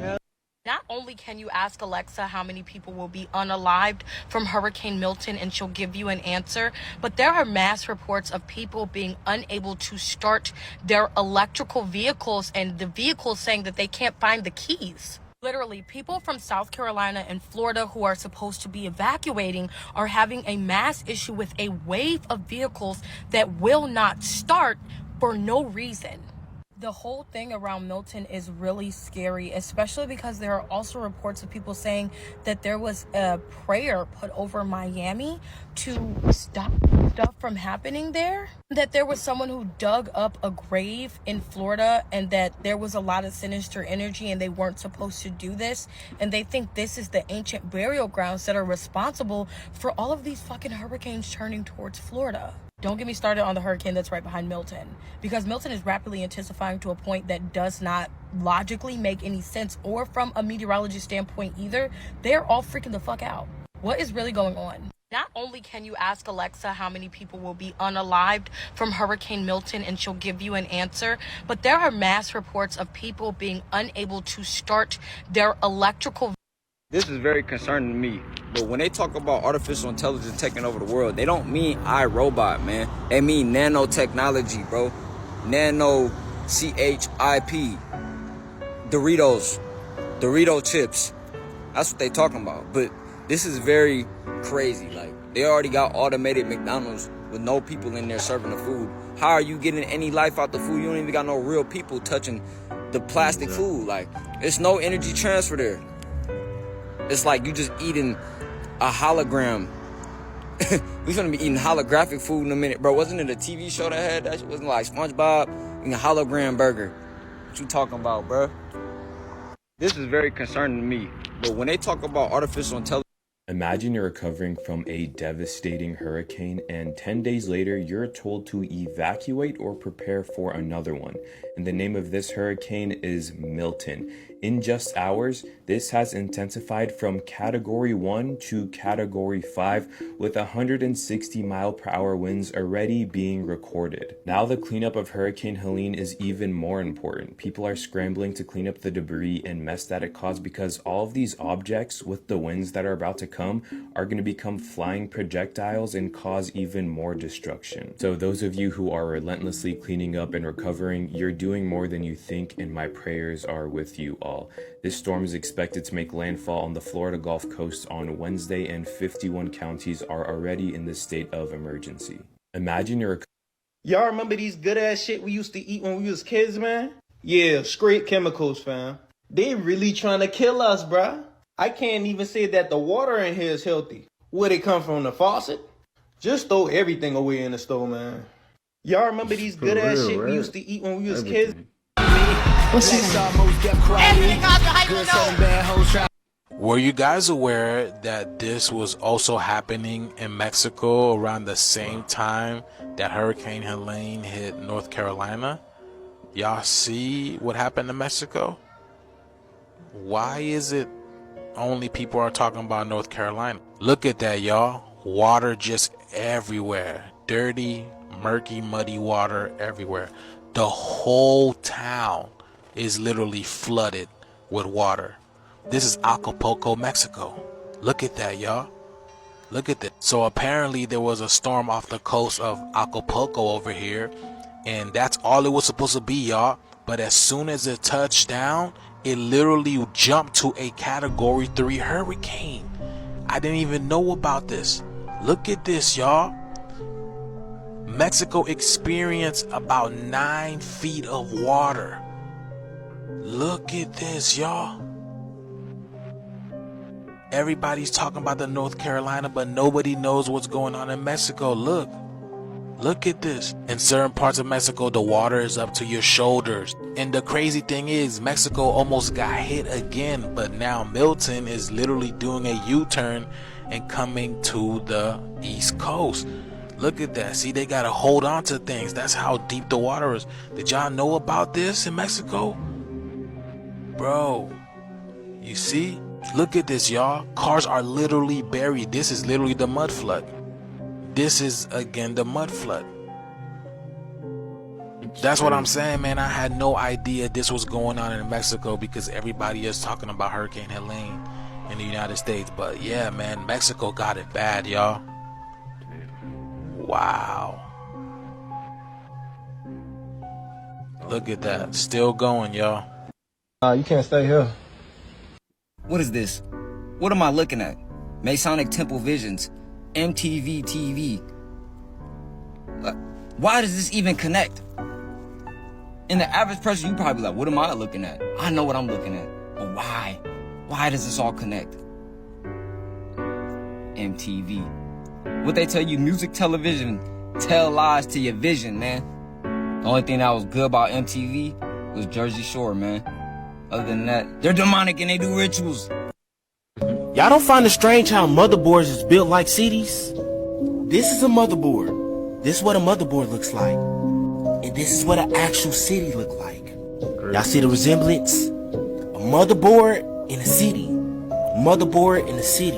yeah. Not only can you ask Alexa how many people will be unalived from Hurricane Milton and she'll give you an answer, but there are mass reports of people being unable to start their electrical vehicles, and the vehicles saying that they can't find the keys. Literally, people from South Carolina and Florida who are supposed to be evacuating are having a mass issue with a wave of vehicles that will not start for no reason. The whole thing around Milton is really scary, especially because there are also reports of people saying that there was a prayer put over Miami to stop stuff from happening there. That there was someone who dug up a grave in Florida, and that there was a lot of sinister energy and they weren't supposed to do this. And they think this is the ancient burial grounds that are responsible for all of these fucking hurricanes turning towards Florida. Don't get me started on the hurricane that's right behind Milton, because Milton is rapidly intensifying to a point that does not logically make any sense, or from a meteorologist standpoint either. They're all freaking the fuck out. What is really going on? Not only can you ask Alexa how many people will be unalived from Hurricane Milton and she'll give you an answer, but there are mass reports of people being unable to start their electrical. This is very concerning to me. But when they talk about artificial intelligence taking over the world, they don't mean iRobot, man. They mean nanotechnology, bro. Nano CHIP. Doritos. Dorito chips. That's what they talking about. But this is very crazy. Like, they already got automated McDonald's with no people in there serving the food. How are you getting any life out the food? You don't even got no real people touching the plastic food. Like, there's no energy transfer there. It's like you just eating a hologram. We gonna be eating holographic food in a minute, bro. Wasn't it a TV show that had that shit? Wasn't like SpongeBob eating a hologram burger? What you talking about, bro? This is very concerning to me. But when they talk about artificial intelligence, imagine you're recovering from a devastating hurricane, and 10 days later, you're told to evacuate or prepare for another one. And the name of this hurricane is Milton. In just hours, this has intensified from Category 1 to Category 5, with 160 mile-per-hour winds already being recorded. Now the cleanup of Hurricane Helene is even more important. People are scrambling to clean up the debris and mess that it caused, because all of these objects with the winds that are about to come are going to become flying projectiles and cause even more destruction. So those of you who are relentlessly cleaning up and recovering, you're doing more than you think, and my prayers are with you all. This storm is expected to make landfall on the Florida Gulf Coast on Wednesday, and 51 counties are already in the state of emergency. Imagine you're Y'all remember these good ass shit we used to eat when we was kids, man? Yeah, straight chemicals, fam. They really trying to kill us, bruh. I can't even say that the water in here is healthy. Would it come from the faucet? Just throw everything away in the store, man. Y'all remember these good ass shit we used to eat when we was kids? What's Were you guys aware that this was also happening in Mexico around the same time that Hurricane Helene hit North Carolina? Y'all see what happened in Mexico? Why is it only people are talking about North Carolina? Look at that, y'all. Water just everywhere. Dirty, murky, muddy water everywhere. The whole town is literally flooded with water. This is Acapulco, Mexico. Look at that, y'all. Look at that. So apparently there was a storm off the coast of Acapulco over here, and that's all it was supposed to be, y'all. But as soon as it touched down, it literally jumped to a Category 3 hurricane. I didn't even know about this. Look at this, y'all. Mexico experienced about 9 feet of water. Look at this, y'all. Everybody's talking about the North Carolina, but nobody knows what's going on in Mexico. Look at this. In certain parts of Mexico, the water is up to your shoulders. And the crazy thing is, Mexico almost got hit again, but now Milton is literally doing a U-turn and coming to the East Coast. Look at that. See, they gotta hold on to things. That's how deep the water is. Did y'all know about this in Mexico? Bro, you see? Look at this, y'all. Cars are literally buried. This is literally the mud flood. This is, again, the mud flood. That's what I'm saying, man. I had no idea this was going on in Mexico because everybody is talking about Hurricane Helene in the United States. But yeah, man, Mexico got it bad, y'all. Wow. Look at that. Still going, y'all. You can't stay here. What is this? What am I looking at? Masonic Temple Visions. MTV TV. Why does this even connect? In the average person, you probably like, what am I looking at? I know what I'm looking at. But why? Why does this all connect? MTV. What they tell you, music television, tell lies to your vision, man. The only thing that was good about MTV was Jersey Shore, man. Other than that, they're demonic and they do rituals. Y'all don't find it strange how motherboards is built like CDs? This is a motherboard. This is what a motherboard looks like. And this is what an actual CD look like. Y'all see the resemblance? A motherboard and a CD. Motherboard and a CD.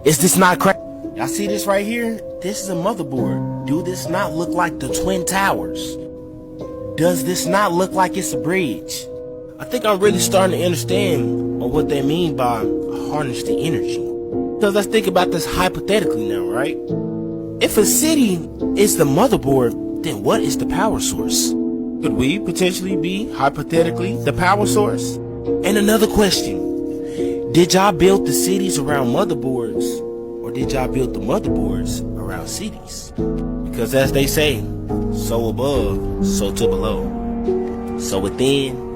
Is this not crazy? Y'all see this right here? This is a motherboard. Do this not look like the Twin Towers? Does this not look like it's a bridge? I think I'm really starting to understand what they mean by harness the energy. Because let's think about this hypothetically now, right? If a city is the motherboard, then what is the power source? Could we potentially be, hypothetically, the power source? And another question. Did y'all build the cities around motherboards, or did y'all build the motherboards around cities? Because as they say, so above, so to below. So within.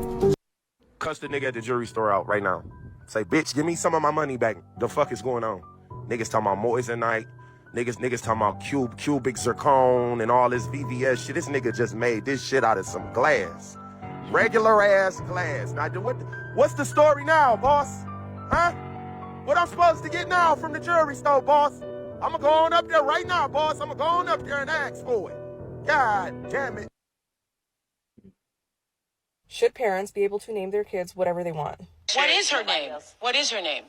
Cuss the nigga at the jewelry store out right now. Say, bitch, give me some of my money back. The fuck is going on? Niggas talking about moissanite. Niggas talking about cubic zircon and all this VVS shit. This nigga just made this shit out of some glass. Regular ass glass. Now, what's the story now, boss? Huh? What I'm supposed to get now from the jewelry store, boss? I'ma go on up there right now, boss. I'ma go on up there and ask for it. God damn it. Should parents be able to name their kids whatever they want? What is her name? What is her name?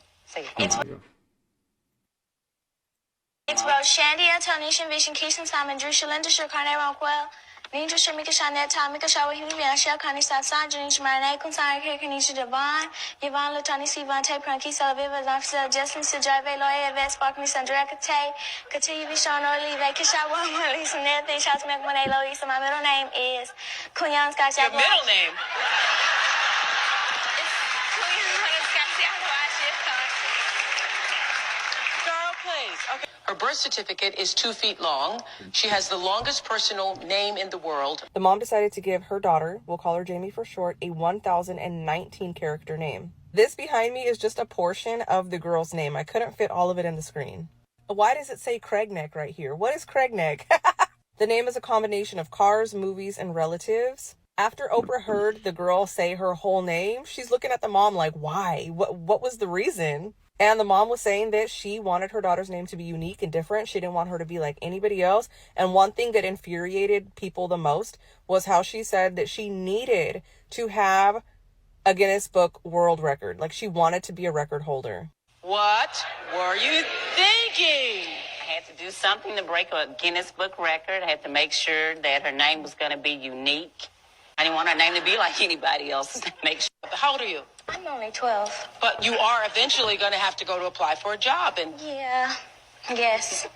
It's Roshandy Antonation Vision Keeson Simon Drew Shalinda Shirkane Ronquel. Ninja Shamika Shanet Tamika Shawa Himian Shakani Satsan Janish Marine Kunsai Kanisha Devon, Yvonne Lutani Sivan Tape Cranky Salaviva Lafsa Jesslyn Sajave Lawyer Vest Parkney Sandra Kate, Kati Vishon Oli Vakashawa Lisa Nethe Shots McMonay Lois. My middle name is Kunyan Scott. Your middle name? Girl, please. Okay. Her birth certificate is 2 feet long. She has the longest personal name in the world. The mom decided to give her daughter, we'll call her Jamie for short, a 1,019 character name. This behind me is just a portion of the girl's name. I couldn't fit all of it in the screen. Why does it say Craigneck right here? What is Craigneck? The name is a combination of cars, movies, and relatives. After Oprah heard the girl say her whole name, she's looking at the mom like, why? What was the reason? And the mom was saying that she wanted her daughter's name to be unique and different. She didn't want her to be like anybody else. And one thing that infuriated people the most was how she said that she needed to have a Guinness Book World Record. Like, she wanted to be a record holder. What were you thinking? I had to do something to break a Guinness Book record. I had to make sure that her name was going to be unique. I didn't want her name to be like anybody else's. Make sure. How old are you? I'm only 12. But you are eventually going to have to go to apply for a job. And Yeah. Yes.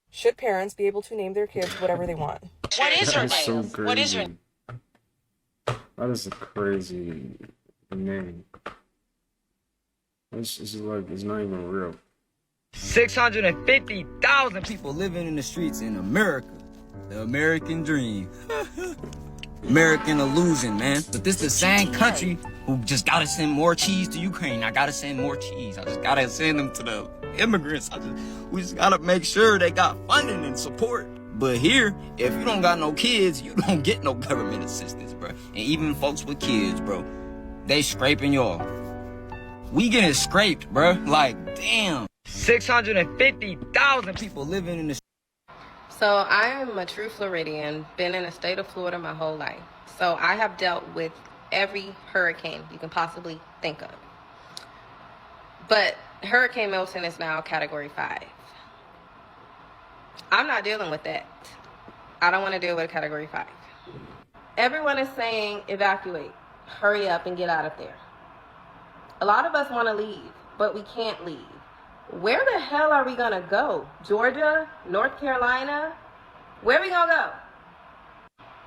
Should parents be able to name their kids whatever they want? What is her That's name? so crazy. What is her name? That is a crazy name. It's just like, it's not even real. 650,000 people living in the streets in America. The American dream. American illusion, man. But this the same country who just gotta send more cheese to Ukraine. I gotta send more cheese. I just gotta send them to the immigrants. We just gotta make sure they got funding and support. But here, if you don't got no kids, you don't get no government assistance, bro. And even folks with kids, bro, they scraping y'all. We getting scraped, bro. Like, damn. 650,000 people living in the. So I am a true Floridian, been in the state of Florida my whole life. So I have dealt with every hurricane you can possibly think of. But Hurricane Milton is now Category 5. I'm not dealing with that. I don't want to deal with a Category 5. Everyone is saying evacuate, hurry up and get out of there. A lot of us want to leave, but we can't leave. Where the hell are we gonna go? Georgia? North Carolina? Where are we gonna go?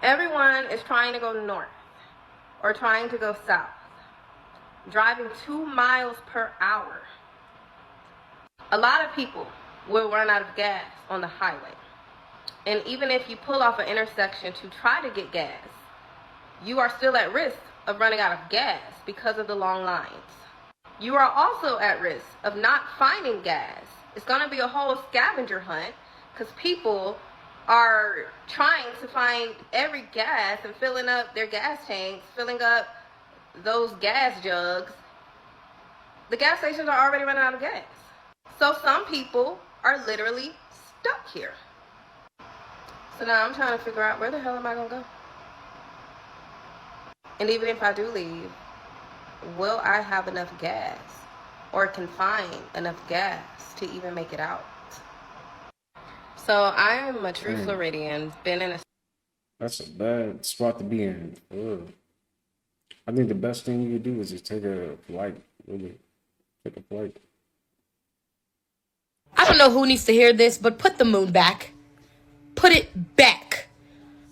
Everyone is trying to go north or trying to go south, driving 2 miles per hour. A lot of people will run out of gas on the highway. And even if you pull off an intersection to try to get gas, you are still at risk of running out of gas because of the long lines. You are also at risk of not finding gas. It's going to be a whole scavenger hunt because people are trying to find every gas and filling up their gas tanks, filling up those gas jugs. The gas stations are already running out of gas. So some people are literally stuck here. So now I'm trying to figure out, where the hell am I going to go? And even if I do leave, will I have enough gas or can find enough gas to even make it out? So I am a true Floridian, been in a... That's a bad spot to be in. Ugh. I think the best thing you could do is just take a flight. Really, take a flight. I don't know who needs to hear this, but put the moon back. Put it back.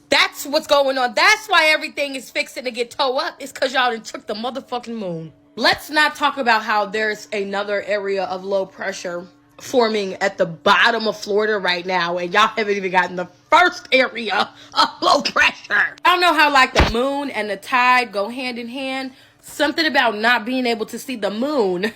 That's what's going on. That's why everything is fixing to get towed up. It's because y'all done took the motherfucking moon. Let's not talk about how there's another area of low pressure forming at the bottom of Florida right now, and y'all haven't even gotten the first area of low pressure. I don't know how, like, the moon and the tide go hand in hand. Something about not being able to see the moon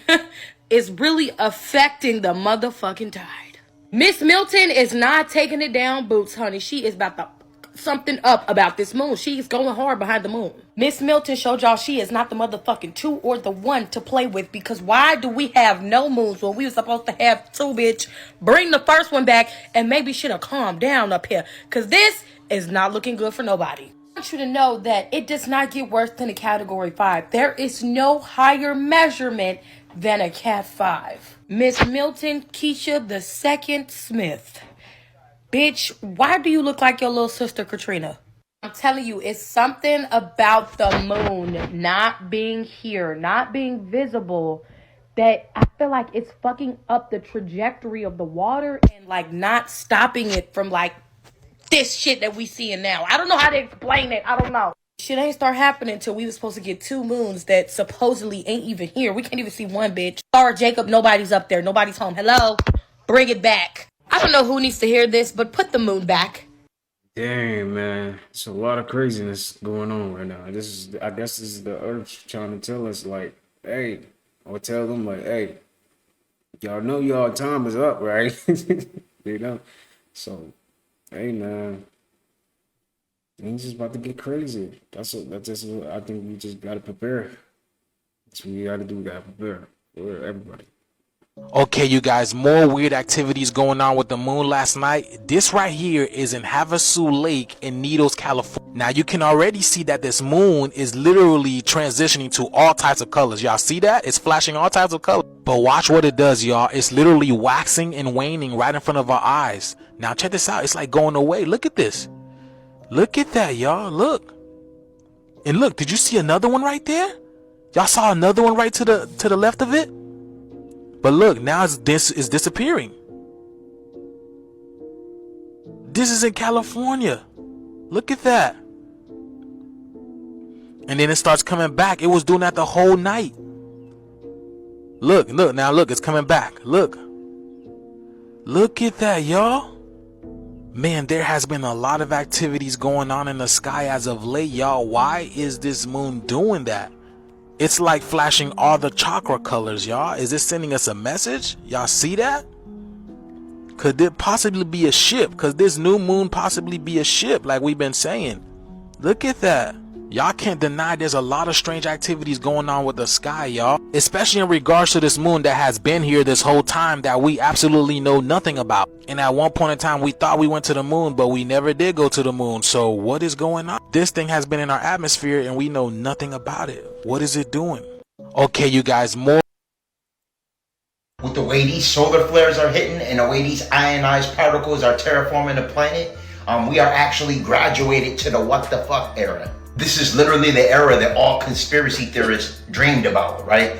is really affecting the motherfucking tide. Miss Milton is not taking it down boots, honey. She is about to something up about this moon. She's going hard behind the moon. Miss Milton showed y'all she is not the motherfucking 2 or the 1 to play with, because why do we have no moons when we were supposed to have 2, bitch? Bring the first one back and maybe should have calmed down up here, because this is not looking good for nobody. I want you to know that it does not get worse than a Category 5. There is no higher measurement than a Cat 5. Miss Milton Keisha II Smith. Bitch, why do you look like your little sister Katrina? I'm telling you, it's something about the moon not being here, not being visible, that I feel like it's fucking up the trajectory of the water and, like, not stopping it from, like, this shit that we seeing now. I don't know how to explain it. I don't know. Shit ain't start happening until we was supposed to get 2 moons that supposedly ain't even here. We can't even see one, bitch. Sorry, Jacob, nobody's up there. Nobody's home. Hello? Bring it back. I don't know who needs to hear this, but put the moon back. Dang, man. It's a lot of craziness going on right now. I guess this is the earth trying to tell us, like, hey, or tell them, like, hey, y'all know y'all time is up, right? You know? So, hey, man. Things is about to get crazy. That's what I think we just got to prepare. That's what we got to do. We got to prepare for everybody. Okay, you guys, more weird activities going on with the moon last night. This right here is in Havasu Lake in Needles, California. Now you can already see that this moon is literally transitioning to all types of colors. Y'all see that? It's flashing all types of colors. But watch what it does, y'all. It's literally waxing and waning right in front of our eyes. Now check this out. It's like going away. Look at this. Look at that, y'all. Look. And look, did you see another one right there? Y'all saw another one right to the left of it? But look, now this is disappearing. This is in California. Look at that. And then it starts coming back. It was doing that the whole night. Look, now look, it's coming back. Look. Look at that, y'all. Man, there has been a lot of activities going on in the sky as of late, y'all. Why is this moon doing that? It's like flashing all the chakra colors, y'all. Is this sending us a message? Y'all see that? Could it possibly be a ship? Could this new moon possibly be a ship like we've been saying? Look at that. Y'all can't deny there's a lot of strange activities going on with the sky, y'all. Especially in regards to this moon that has been here this whole time that we absolutely know nothing about. And at one point in time, we thought we went to the moon, but we never did go to the moon. So what is going on? This thing has been in our atmosphere and we know nothing about it. What is it doing? Okay, you guys, more. With the way these solar flares are hitting and the way these ionized particles are terraforming the planet, we are actually graduated to the what the fuck era. This is literally the era that all conspiracy theorists dreamed about, right?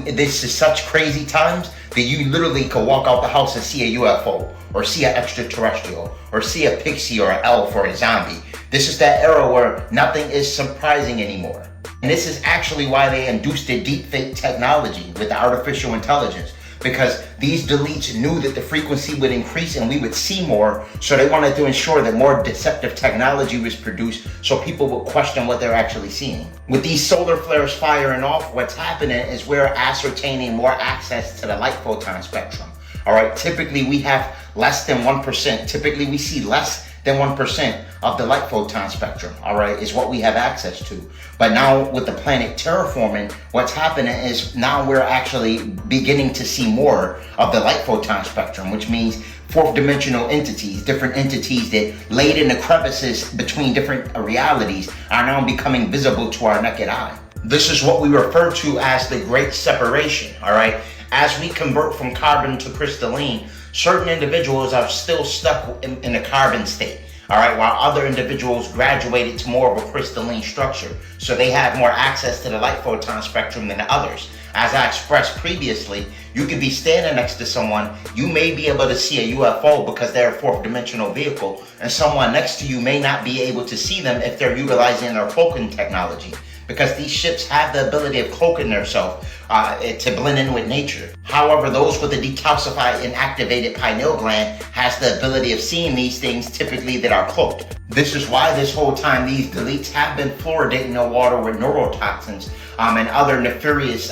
This is such crazy times that you literally could walk out the house and see a UFO, or see an extraterrestrial, or see a pixie or an elf or a zombie. This is that era where nothing is surprising anymore. And this is actually why they induced the deepfake technology with the artificial intelligence, because these deletes knew that the frequency would increase and we would see more, so they wanted to ensure that more deceptive technology was produced so people would question what they're actually seeing. With these solar flares firing off, what's happening is we're ascertaining more access to the light photon spectrum. All right, typically we have less than 1%. Typically we see less than 1% of the light photon spectrum, all right, is what we have access to. But now with the planet terraforming, what's happening is now we're actually beginning to see more of the light photon spectrum, which means fourth dimensional entities, different entities that laid in the crevices between different realities are now becoming visible to our naked eye. This is what we refer to as the Great Separation, all right? As we convert from carbon to crystalline, certain individuals are still stuck in a carbon state, all right, while other individuals graduated to more of a crystalline structure. So they have more access to the light photon spectrum than others. As I expressed previously, you could be standing next to someone, you may be able to see a UFO because they're a fourth dimensional vehicle, and someone next to you may not be able to see them if they're utilizing their cloaking technology, because these ships have the ability of cloaking themselves to blend in with nature. However, those with a decalcified and activated pineal gland has the ability of seeing these things typically that are cloaked. This is why this whole time these deletes have been fluoridating the water with neurotoxins and other nefarious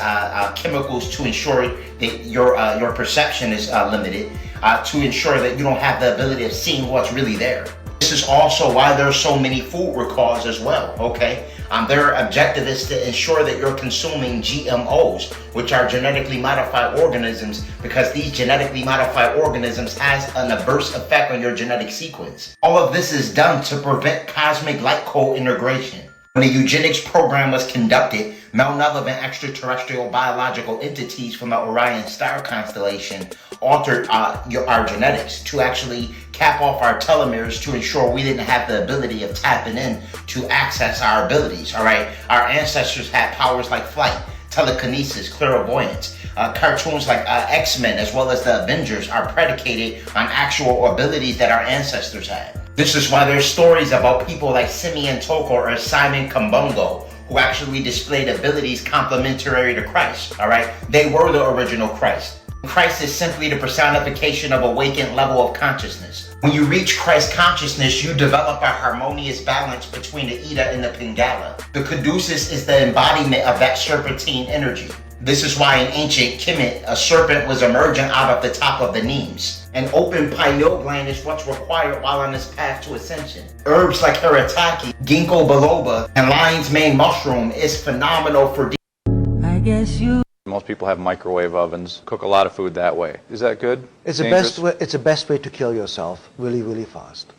chemicals to ensure that your perception is limited, to ensure that you don't have the ability of seeing what's really there. This is also why there's so many food recalls as well, okay? Their objective is to ensure that you're consuming GMOs, which are genetically modified organisms, because these genetically modified organisms has an adverse effect on your genetic sequence. All of this is done to prevent cosmic light co-integration. When the eugenics program was conducted, malevolent extraterrestrial biological entities from the Orion star constellation altered our genetics to actually cap off our telomeres to ensure we didn't have the ability of tapping in to access our abilities, all right? Our ancestors had powers like flight, telekinesis, clairvoyance. Cartoons like X-Men as well as the Avengers are predicated on actual abilities that our ancestors had. This is why there's stories about people like Simeon Toko or Simon Kambungo who actually displayed abilities complementary to Christ, all right? They were the original Christ. Christ is simply the personification of awakened level of consciousness. When you reach Christ consciousness, you develop a harmonious balance between the Ida and the Pingala. The caduceus is the embodiment of that serpentine energy. This is why in ancient Kemet, a serpent was emerging out of the top of the Nemes. An open pineal gland is what's required while on this path to ascension. Herbs like Hirataki, Ginkgo biloba, and lion's mane mushroom is phenomenal for I guess you. Most people have microwave ovens, cook a lot of food that way. Is that good? It's the best way to kill yourself really, really fast.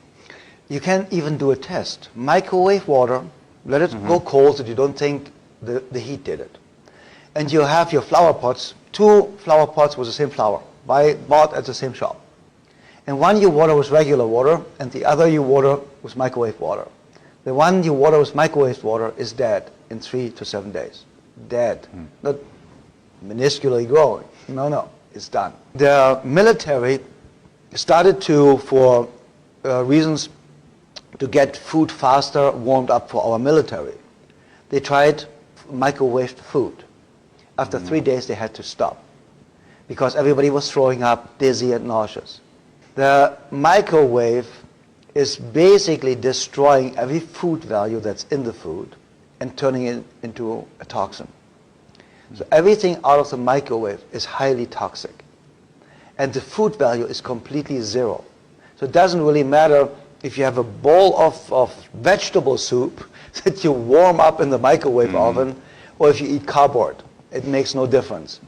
You can even do a test. Microwave water, let it go cold so you don't think the heat did it. And you have your flower pots, 2 flower pots with the same flower, bought at the same shop. And one you water with regular water, and the other you water with microwave water. The one you water with microwave water is dead in 3 to 7 days. Dead. Not minusculely growing. No, it's done. The military started to, for reasons to get food faster warmed up for our military, they tried microwaved food. After 3 days, they had to stop because everybody was throwing up, dizzy and nauseous. The microwave is basically destroying every food value that's in the food and turning it into a toxin. So everything out of the microwave is highly toxic. And the food value is completely zero. So it doesn't really matter if you have a bowl of vegetable soup that you warm up in the microwave oven or if you eat cardboard. It makes no difference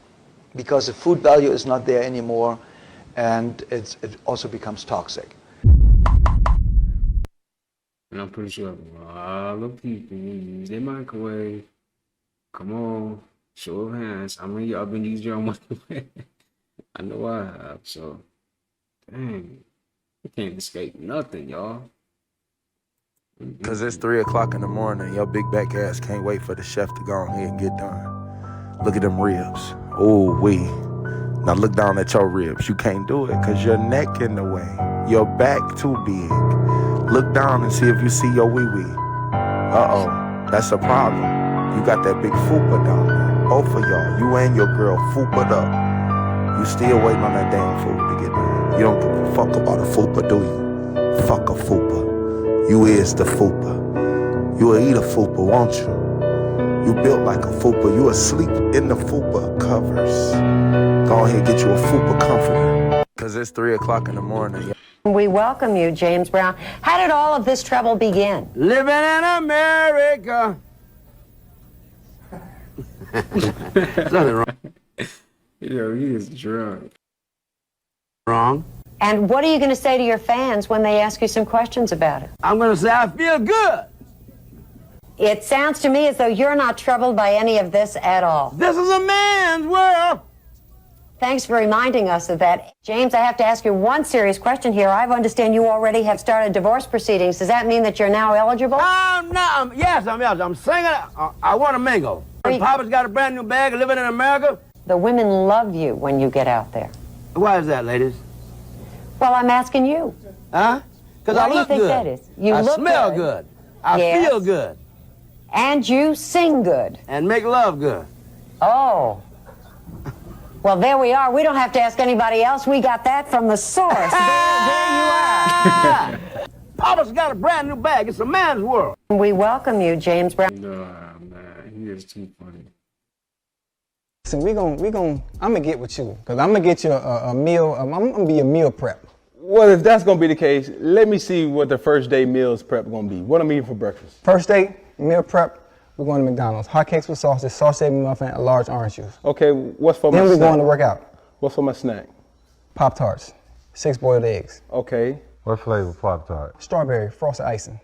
because the food value is not there anymore and it also becomes toxic. And I'm pretty sure a lot of people use their microwave. Come on, show of hands. How many of y'all been using your microwave? I know I have, so dang. You can't escape nothing, y'all. Cause it's 3 o'clock in the morning. Your big back ass can't wait for the chef to go ahead and get done. Look at them ribs. Oh, wee. Now look down at your ribs. You can't do it because your neck in the way. Your back too big. Look down and see if you see your wee-wee. Uh-oh, that's a problem. You got that big fupa down there. Both of y'all, you and your girl, fupaed up. You still waiting on that damn food to get done. You don't give a fuck about a fupa, do you? Fuck a fupa. You is the fupa. You will eat a fupa, won't you? You built like a fupa. You asleep in the fupa covers. Go ahead, get you a fupa comforter. Cause it's 3 o'clock in the morning. We welcome you, James Brown. How did all of this trouble begin? Living in America. Nothing wrong. Yo, he is drunk. Wrong. And what are you going to say to your fans when they ask you some questions about it? I'm going to say I feel good. It sounds to me as though you're not troubled by any of this at all. This is a man's world. Thanks for reminding us of that. James, I have to ask you one serious question here. I understand you already have started divorce proceedings. Does that mean that you're now eligible? Yes, I'm eligible. I'm singing. I want to mingle. Papa's got a brand new bag, living in America. The women love you when you get out there. Why is that, ladies? Well, I'm asking you. Huh? Because I look good. What do you think that is? You I look smell good. I feel good. And you sing good. And make love good. Oh. Well, there we are. We don't have to ask anybody else. We got that from the source. There you are. Papa's got a brand new bag. It's a man's world. We welcome you, James Brown. Nah, man, he is too funny. So I'm gonna get with you, cause I'm gonna get you a meal. I'm gonna be a meal prep. Well, if that's gonna be the case, let me see what the first day meals prep gonna be. What I'm eating for breakfast. First day meal prep, we're going to McDonald's. Hotcakes with sausage, sausage muffin, a large orange juice. Okay, what's for my snack? Then we're going to work out. What's for my snack? Pop-Tarts, 6 boiled eggs. Okay. What flavor Pop-Tart? Strawberry, frosted icing.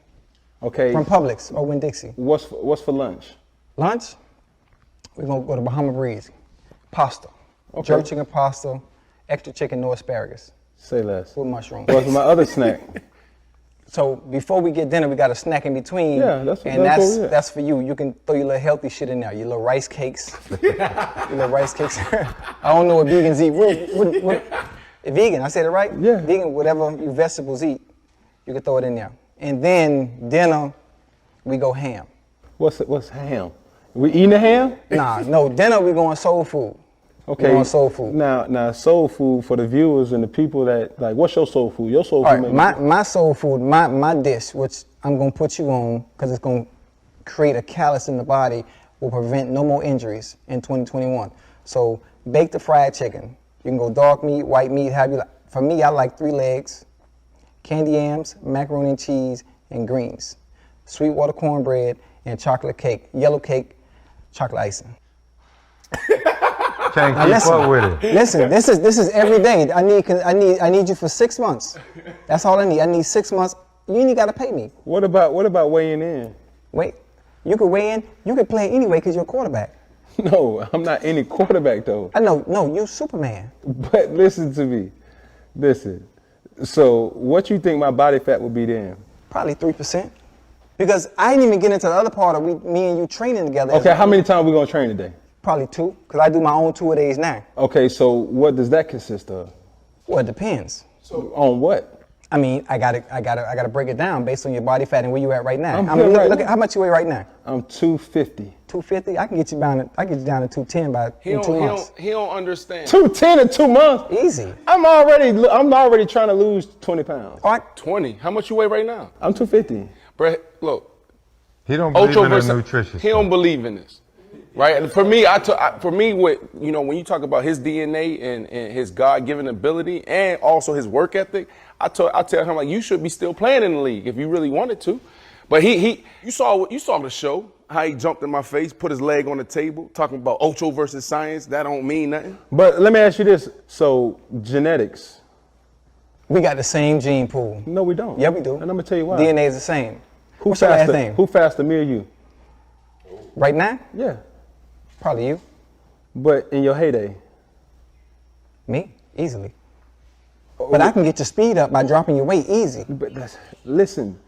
Okay. From Publix or Winn-Dixie. What's for lunch? Lunch, we're going to go to Bahama Breeze. Pasta. Okay. Jerk chicken pasta, extra chicken, no asparagus. Say less. With mushrooms. What's my other snack? So before we get dinner, we got a snack in between. Yeah, that's for you. You can throw your little healthy shit in there. Your little rice cakes. I don't know what vegans eat. What vegan, I said it right? Yeah. Vegan, whatever you vegetables eat, you can throw it in there. And then dinner, we go ham. What's ham? We eating a ham? No, dinner we going soul food. Okay. We want soul food. Now, soul food for the viewers and the people that like. What's your soul food? Your soul All food. right, my soul food, my dish, which I'm gonna put you on because it's gonna create a callus in the body, will prevent no more injuries in 2021. So baked the fried chicken. You can go dark meat, white meat, have you like. For me, I like 3 legs, candy yams, macaroni and cheese, and greens, Sweetwater cornbread, and chocolate cake, yellow cake, chocolate icing. Can't Now keep listen, up with it. listen, this is every day. I need you for 6 months. That's all I need. I need 6 months. You ain't got to pay me. What about weighing in? Wait, you could weigh in. You could play anyway because you're a quarterback. No, I'm not any quarterback though. I know. No, you Superman. But listen to me. Listen. So what you think my body fat would be then? Probably 3%. Because I didn't even get into the other part of me and you training together. Okay, how many times we gonna train today? Probably 2, because I do my own 2-a-days now. Okay, so what does that consist of? Well, it depends. So on what? I mean, I gotta break it down based on your body fat and where you at right now. I'm I mean, good right look now. at how much you weigh right now. I'm 250. 250. I can get you down. I get you down to 210 in 2 months. He don't understand. 210 in 2 months? Easy. I'm already trying to lose 20 pounds. All right. 20. How much you weigh right now? I'm 250. Brett, look. He don't believe Ocho in a versus- nutrition. He don't believe in this. Right? And for me, what, you know, when you talk about his DNA and his God-given ability and also his work ethic, I tell him, like, you should be still playing in the league if you really wanted to. But you saw the show, how he jumped in my face, put his leg on the table, talking about Ocho versus science. That don't mean nothing. But let me ask you this. So genetics. We got the same gene pool. No, we don't. Yeah, we do. And I'm gonna tell you why. DNA is the same. Who What's your last faster? name? Who faster, me or you? Right now? Yeah. Probably you. But in your heyday? Me, easily. But I can get your speed up by dropping your weight easy. But listen.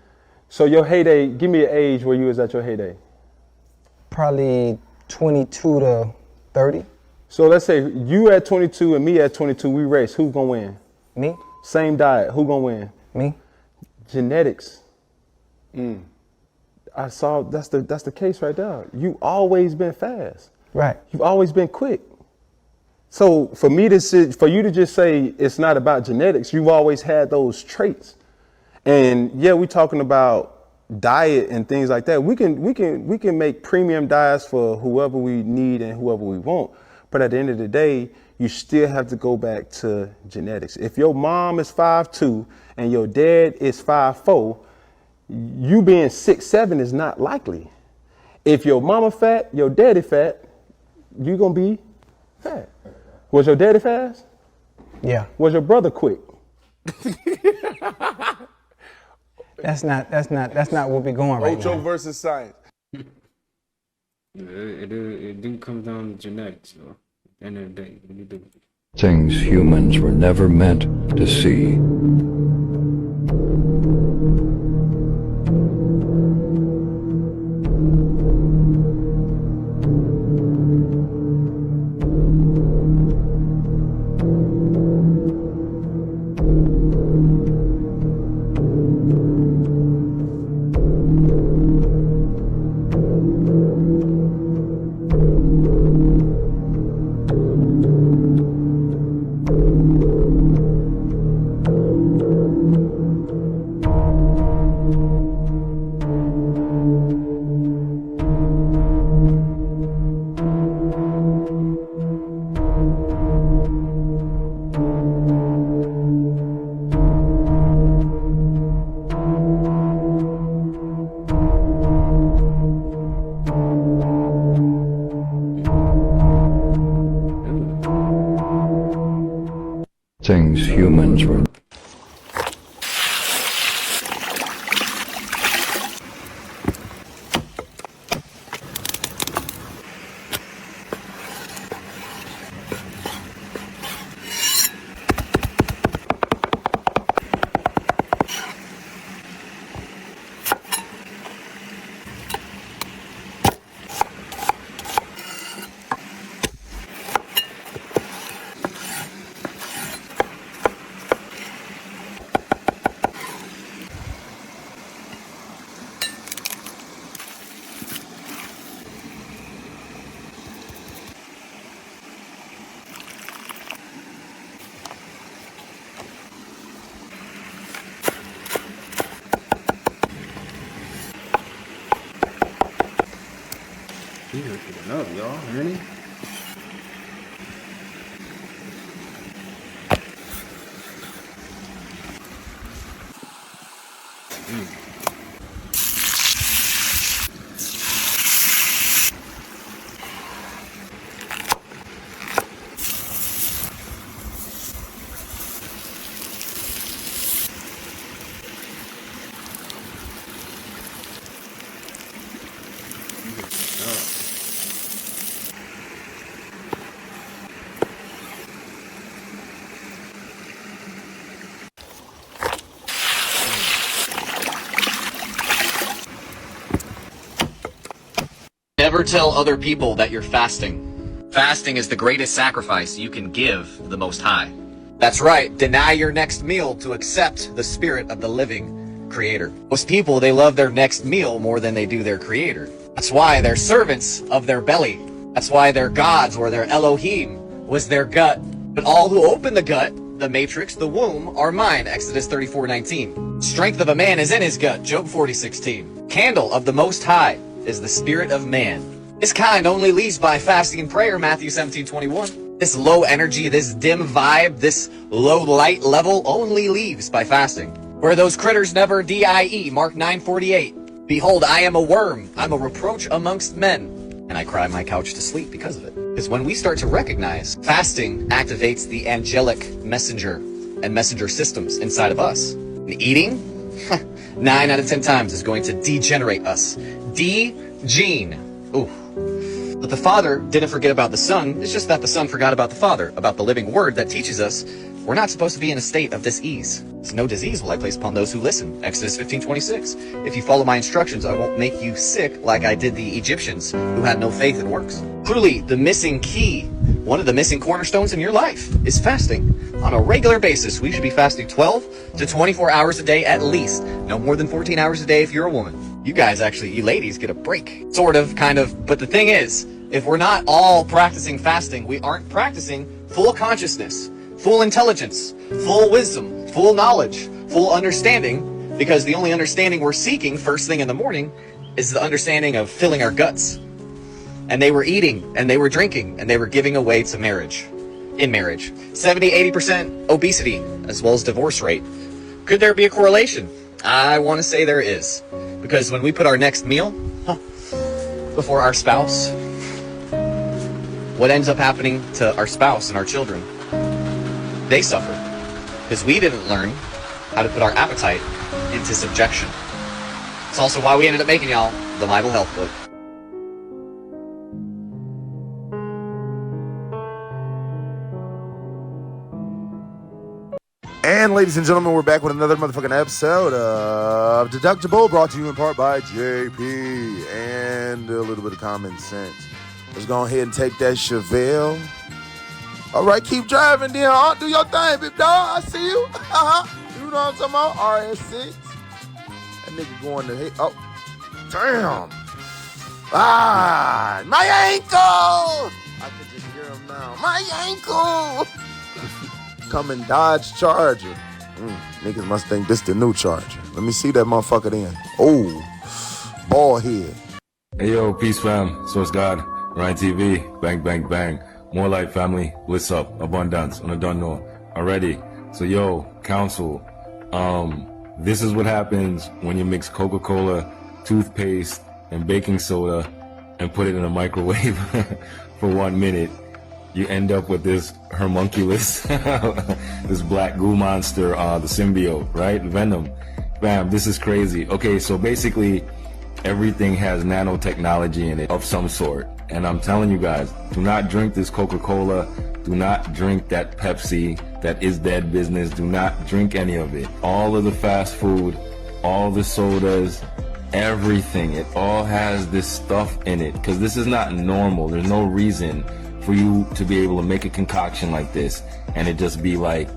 So your heyday, give me an age where you was at your heyday. Probably 22 to 30. So let's say you at 22 and me at 22, we race. Who's gonna win? Me. Same diet. Who gonna win? Me. Genetics. I saw that's the case right there. You always been fast. Right. You've always been quick. So for you to just say it's not about genetics, you've always had those traits. And yeah, we're talking about diet and things like that. We can make premium diets for whoever we need and whoever we want. But at the end of the day, you still have to go back to genetics. If your mom is 5'2" and your dad is 5'4", you being 6'7" is not likely. If your mama fat, your daddy fat, you gonna be fat. Was your daddy fast? Yeah. Was your brother quick? That's not where we're going right Ocho now. versus science. It do come down to genetics, though. At the end of the day, you do. Things humans were never meant to see. Things humans were. He hooking it up, y'all. Hear me? Never tell other people that you're fasting. Fasting is the greatest sacrifice you can give the Most High. That's right, deny your next meal to accept the spirit of the living Creator. Most people, they love their next meal more than they do their Creator. That's why they're servants of their belly. That's why their gods or their Elohim was their gut. But all who open the gut, the matrix, the womb, are mine, Exodus 34:19. Strength of a man is in his gut, Job 40:16. Candle of the Most High is the spirit of man. This kind only leaves by fasting and prayer, Matthew 17:21. This low energy, this dim vibe, this low light level only leaves by fasting. Where those critters never die, Mark 9:48. Behold, I am a worm, I'm a reproach amongst men, and I cry my couch to sleep because of it. Because when we start to recognize, fasting activates the angelic messenger and messenger systems inside of us. And eating, 9 out of 10 times is going to degenerate us. D-gene. Ooh. But the Father didn't forget about the Son. It's just that the Son forgot about the Father, about the living Word that teaches us we're not supposed to be in a state of disease. So no disease will I place upon those who listen. Exodus 15:26. If you follow my instructions, I won't make you sick like I did the Egyptians who had no faith in works. Truly, the missing key, one of the missing cornerstones in your life is fasting. On a regular basis, we should be fasting 12 to 24 hours a day at least. No more than 14 hours a day if you're a woman. You guys actually, you ladies get a break. Sort of, kind of. But the thing is, if we're not all practicing fasting, we aren't practicing full consciousness, full intelligence, full wisdom, full knowledge, full understanding, because the only understanding we're seeking first thing in the morning is the understanding of filling our guts. And they were eating, and they were drinking, and they were giving away to marriage. In marriage. 70-80% obesity, as well as divorce rate. Could there be a correlation? I want to say there is. Because when we put our next meal before our spouse, what ends up happening to our spouse and our children? They suffer. Because we didn't learn how to put our appetite into subjection. It's also why we ended up making y'all the Bible Health Book. And ladies and gentlemen, we're back with another motherfucking episode of Deductible, brought to you in part by JP and a little bit of common sense. Let's go ahead and take that Chevelle. All right, keep driving then. Do your thing, big dog. I see you. You know what I'm talking about? RS6. That nigga going to hit. Oh, damn. Ah, my ankle. I can just hear him now. My ankle. Coming Dodge Charger. Niggas must think this the new Charger. Let me see that motherfucker then. Oh, ball head. Hey yo, peace fam. Source God, Ryan TV, bang bang bang. More life family, bliss up, abundance, on a don't know already. So yo, counsel, this is what happens when you mix Coca-Cola, toothpaste, and baking soda and put it in a microwave for 1 minute. You end up with this homunculus, this black goo monster, the symbiote, right? Venom. Bam, this is crazy. Okay, so basically everything has nanotechnology in it of some sort. And I'm telling you guys, do not drink this Coca-Cola. Do not drink that Pepsi. That is dead business. Do not drink any of it. All of the fast food, all the sodas, everything. It all has this stuff in it because this is not normal. There's no reason for you to be able to make a concoction like this and it just be like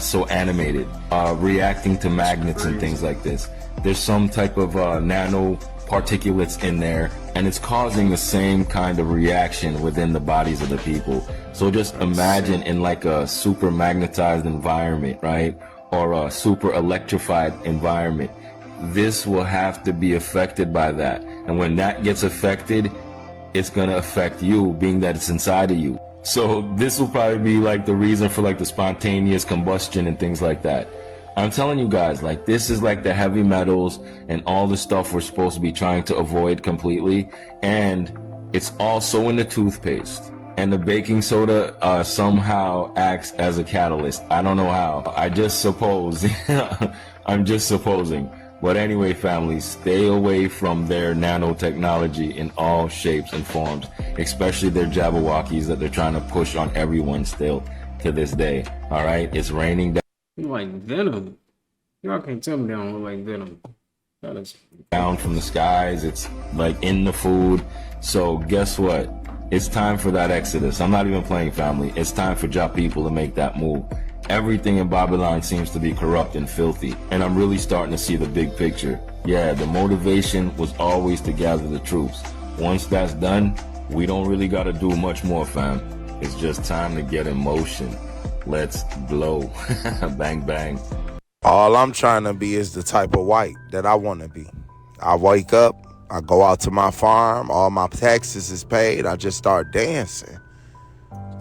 so animated, reacting to magnets and things like this. There's some type of nano particulates in there and it's causing the same kind of reaction within the bodies of the people. So just imagine in like a super magnetized environment, right? Or a super electrified environment. This will have to be affected by that. And when that gets affected, it's gonna affect you, being that it's inside of you. So this will probably be like the reason for like the spontaneous combustion and things like that. I'm telling you guys, like, this is like the heavy metals and all the stuff we're supposed to be trying to avoid completely. And it's also in the toothpaste. And the baking soda somehow acts as a catalyst. I don't know how. I just suppose. I'm just supposing. But anyway, family, stay away from their nanotechnology in all shapes and forms, especially their Jabberwockies that they're trying to push on everyone still to this day. All right? It's raining down. Like Venom. Y'all can't tell me they don't look like Venom. Down from the skies. It's like in the food. So guess what? It's time for that exodus. I'm not even playing, family. It's time for Ja people to make that move. Everything in Babylon seems to be corrupt and filthy, and I'm really starting to see the big picture. Yeah, the motivation was always to gather the troops. Once that's done, we don't really gotta do much more, fam. It's just time to get in motion. Let's blow. Bang, bang. All I'm trying to be is the type of white that I want to be. I wake up, I go out to my farm, all my taxes is paid, I just start dancing.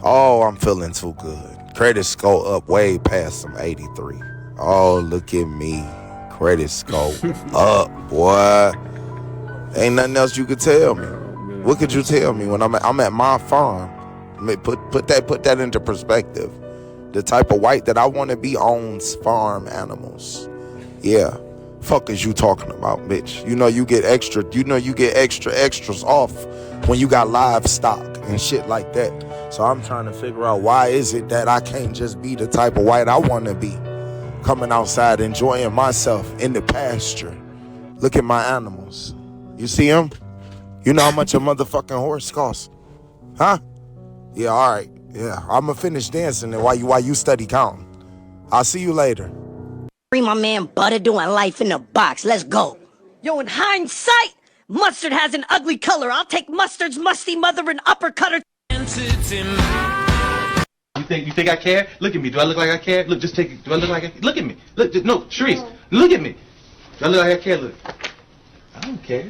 Oh, I'm feeling too good. Credit score up way past some 83. Oh, look at me. Credit score up, boy. Ain't nothing else you could tell me. What could you tell me when I'm at my farm? Put that into perspective. The type of white that I want to be owns farm animals. Yeah. Fuck is you talking about, bitch? You know you get extras off when you got livestock and shit like that. So I'm trying to figure out, why is it that I can't just be the type of white I want to be? Coming outside, enjoying myself in the pasture. Look at my animals. You see them? You know how much a motherfucking horse costs? Huh? Yeah, all right. Yeah, I'm gonna finish dancing and while you study counting. I'll see you later. My man Butter doing life in a box. Let's go. Yo, in hindsight, Mustard has an ugly color. I'll take Mustard's musty mother and uppercut her. You think I care? Look at me. Do I look like I care? Look, just take it. Do I look like I care? Look at me. Look, no, Sharice, look at me. Do I look like I care? Look. I don't care.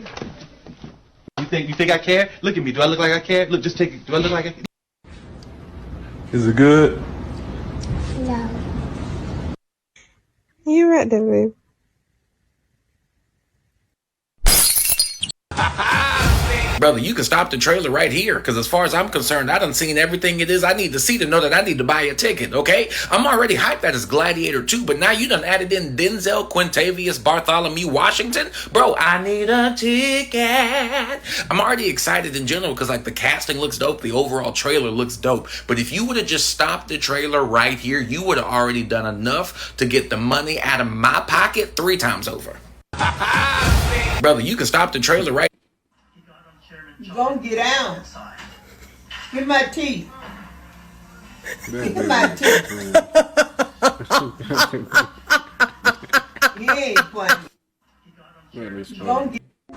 You think I care? Look at me. Do I look like I care? Look, just take it. Do I look like I care? Is it good? No. You're right there, babe. Brother, you can stop the trailer right here, because as far as I'm concerned, I done seen everything it is I need to see to know that I need to buy a ticket, okay? I'm already hyped that it's Gladiator 2, but now you done added in Denzel Quintavious Bartholomew Washington? Bro, I need a ticket. I'm already excited in general because, like, the casting looks dope, the overall trailer looks dope, but if you would have just stopped the trailer right here, you would have already done enough to get the money out of my pocket 3 times over. Brother, you can stop the trailer right. You gonna get down. Give my teeth. Give my teeth. He ain't funny.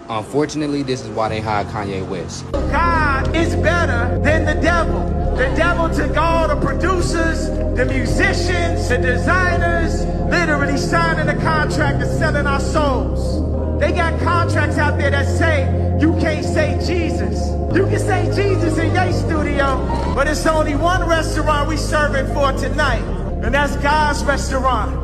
Unfortunately, this is why they hired Kanye West. God is better than the devil. The devil took all the producers, the musicians, the designers, literally signing a contract and selling our souls. They got contracts out there that say you can't say Jesus. You can say Jesus in your studio, but it's only one restaurant we serving for tonight, and that's God's restaurant,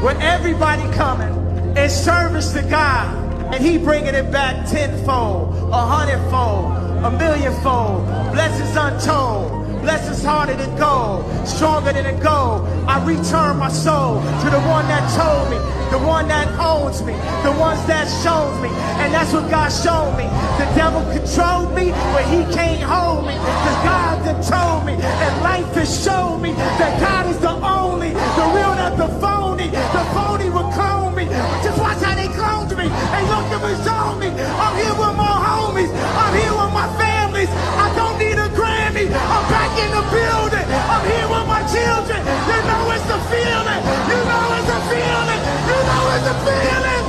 where everybody coming in service to God, and He bringing it back 10-fold, 100-fold, 1,000,000-fold, blessings untold. Blessings harder than gold, stronger than a gold. I return my soul to the one that told me, the one that owns me, the ones that shows me. And that's what God showed me. The devil controlled me, but he can't hold me. Because God done told me, and life has shown me that God is the only, the real, not the phony. The phony would clone me. Just watch how they cloned me. And look at me, show me. I'm here with my homies. I'm here with my families. I don't need a Grammy. I'm back in the building. I'm here with my children. You know it's a feeling. You know it's a feeling. You know it's a feeling.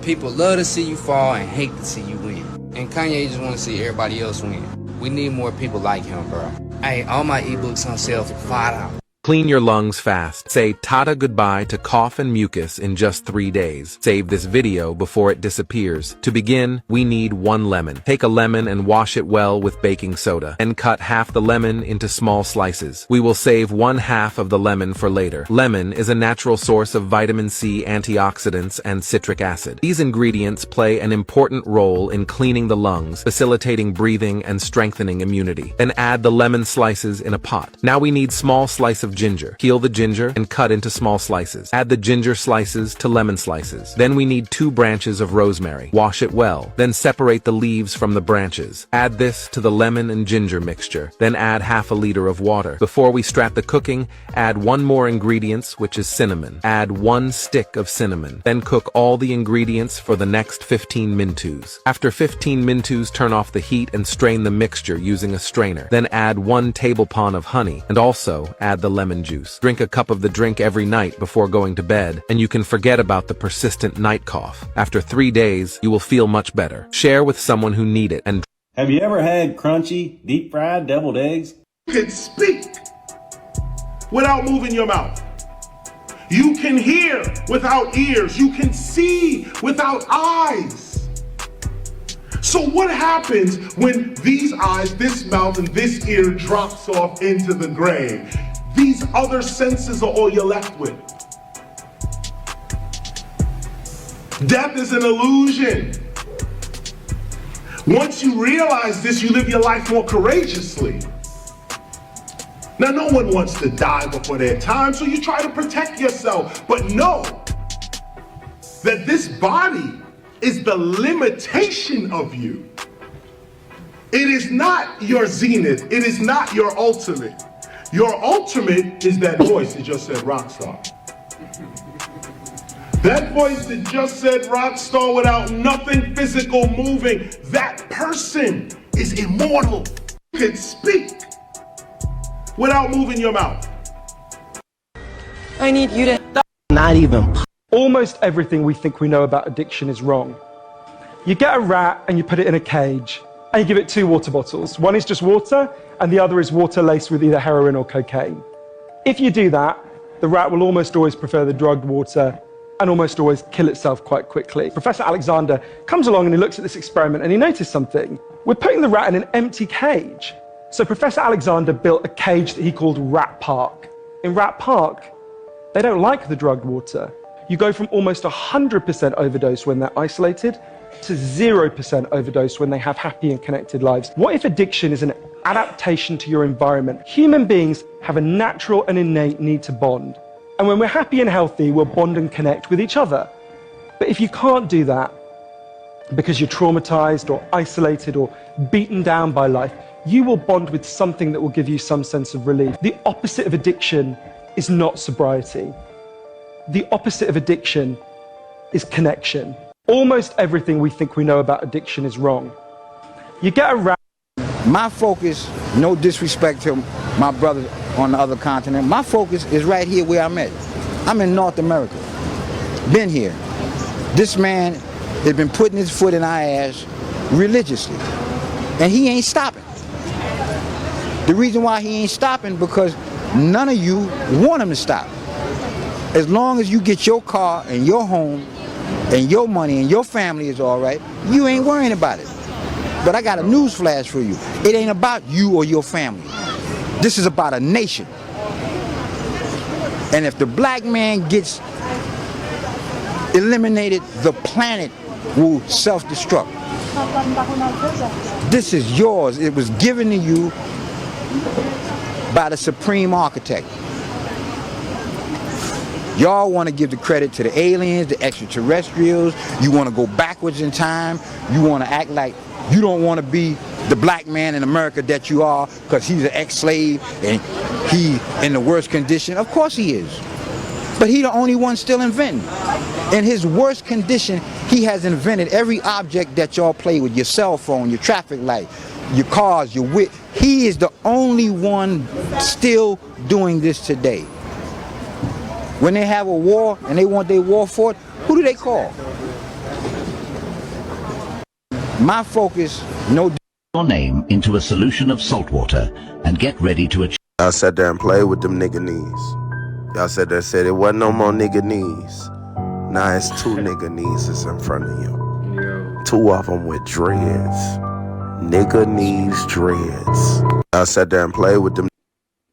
People love to see you fall and hate to see you win. And Kanye just want to see everybody else win. We need more people like him, bro. Hey, all my ebooks on sale for $5. Clean your lungs fast. Say Tata goodbye to cough and mucus in just 3 days. Save this video before it disappears. To begin, we need 1 lemon. Take a lemon and wash it well with baking soda. Then cut half the lemon into small slices. We will save 1/2 of the lemon for later. Lemon is a natural source of vitamin C, antioxidants, and citric acid. These ingredients play an important role in cleaning the lungs, facilitating breathing and strengthening immunity. Then add the lemon slices in a pot. Now we need small slice of ginger. Peel the ginger and cut into small slices. Add the ginger slices to lemon slices. Then we need 2 branches of rosemary. Wash it well. Then separate the leaves from the branches. Add this to the lemon and ginger mixture. Then add 1/2 liter of water. Before we start the cooking, add 1 more ingredient, which is cinnamon. Add 1 stick of cinnamon. Then cook all the ingredients for the next 15 minutes. After 15 minutes, turn off the heat and strain the mixture using a strainer. Then add 1 tablespoon of honey and also add the lemon juice. Drink a cup of the drink every night before going to bed, and you can forget about the persistent night cough. After 3 days, you will feel much better. Share with someone who need it. And have you ever had crunchy, deep-fried deviled eggs? You can speak without moving your mouth. You can hear without ears. You can see without eyes. So what happens when these eyes, this mouth, and this ear drops off into the grave? These other senses are all you're left with. Death is an illusion. Once you realize this, you live your life more courageously. Now, no one wants to die before their time, so you try to protect yourself. But know that this body is the limitation of you. It is not your zenith. It is not your ultimate. Your ultimate is that voice that just said rock star. That voice that just said rock star without nothing physical moving, that person is immortal. You can speak without moving your mouth. I need you to... Not even. Almost everything we think we know about addiction is wrong. You get a rat and you put it in a cage and you give it 2 water bottles. One is just water and the other is water laced with either heroin or cocaine. If you do that, the rat will almost always prefer the drugged water and almost always kill itself quite quickly. Professor Alexander comes along and he looks at this experiment and he noticed something. We're putting the rat in an empty cage. So Professor Alexander built a cage that he called Rat Park. In Rat Park, they don't like the drugged water. You go from almost 100% overdose when they're isolated to 0% overdose when they have happy and connected lives. What if addiction is an adaptation to your environment? Human beings have a natural and innate need to bond. And when we're happy and healthy, we'll bond and connect with each other. But if you can't do that because you're traumatized or isolated or beaten down by life, you will bond with something that will give you some sense of relief. The opposite of addiction is not sobriety. The opposite of addiction is connection. Almost everything we think we know about addiction is wrong. You get around. My focus, no disrespect to my brother on the other continent, my focus is right here where I'm at. I'm in North America. Been here. This man has been putting his foot in our ass religiously. And he ain't stopping. The reason why he ain't stopping because none of you want him to stop. As long as you get your car and your home and your money and your family is all right, you ain't worrying about it. But I got a news flash for you. It ain't about you or your family. This is about a nation. And if the black man gets eliminated, the planet will self-destruct. This is yours. It was given to you by the supreme architect. Y'all want to give the credit to the aliens, the extraterrestrials. You want to go backwards in time. You want to act like you don't want to be the black man in America that you are because he's an ex-slave and he in the worst condition. Of course he is. But he the only one still inventing. In his worst condition, he has invented every object that y'all play with, your cell phone, your traffic light, your cars, your whip. He is the only one still doing this today. When they have a war and they want their war fought, who do they call? My focus, no. Your name into a solution of salt water and get ready to achieve. Y'all sat there and played with them nigga knees. Y'all sat there and said it wasn't no more nigga knees. Now it's two nigga knees is in front of you. Yo. Two of them with dreads. Nigga knees dreads. Y'all sat there and played with them.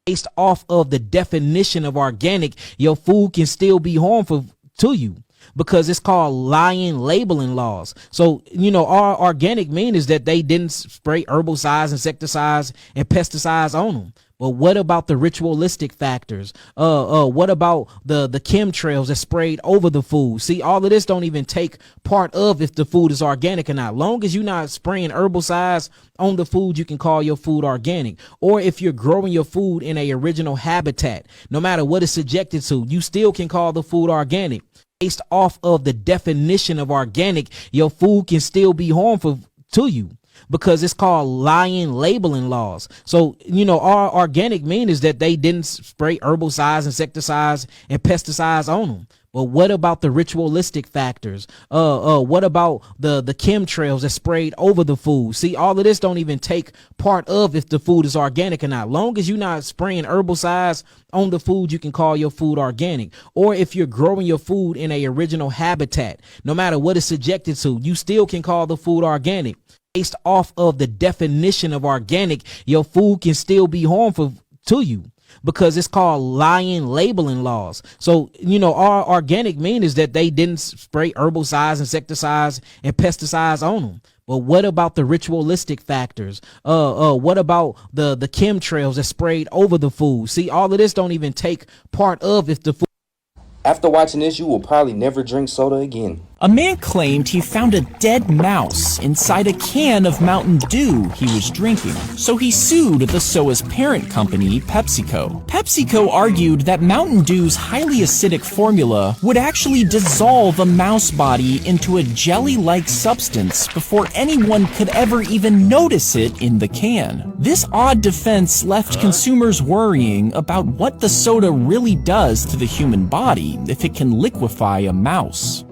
Based off of the definition of organic, your food can still be harmful to you because it's called lying labeling laws. So, our organic mean is that they didn't spray herbicides, insecticides, and pesticides on them. But what about the ritualistic factors? What about the chemtrails that sprayed over the food? See, all of this don't even take part of if the food is organic or not. Long as you're not spraying herbicides on the food, you can call your food organic. Or if you're growing your food in a original habitat, no matter what it's subjected to, you still can call the food organic. Based off of the definition of organic, your food can still be harmful to you because it's called lying labeling laws. So, our organic mean is that they didn't spray herbicides, insecticides, and pesticides on them. But what about the ritualistic factors? What about the chemtrails that sprayed over the food? See, all of this don't even take part of if the food is organic or not. Long as you're not spraying herbicides on the food, you can call your food organic. Or if you're growing your food in a original habitat, no matter what it's subjected to, you still can call the food organic. Based off of the definition of organic, your food can still be harmful to you because it's called lying labeling laws. So, our organic mean is that they didn't spray herbicides, insecticides, and pesticides on them. But what about the ritualistic factors? What about the chemtrails that sprayed over the food? See, all of this don't even take part of if the food. After watching this, you will probably never drink soda again. A man claimed he found a dead mouse inside a can of Mountain Dew he was drinking, so he sued the SOA's parent company, PepsiCo. PepsiCo argued that Mountain Dew's highly acidic formula would actually dissolve a mouse body into a jelly-like substance before anyone could ever even notice it in the can. This odd defense left consumers worrying about what the soda really does to the human body if it can liquefy a mouse.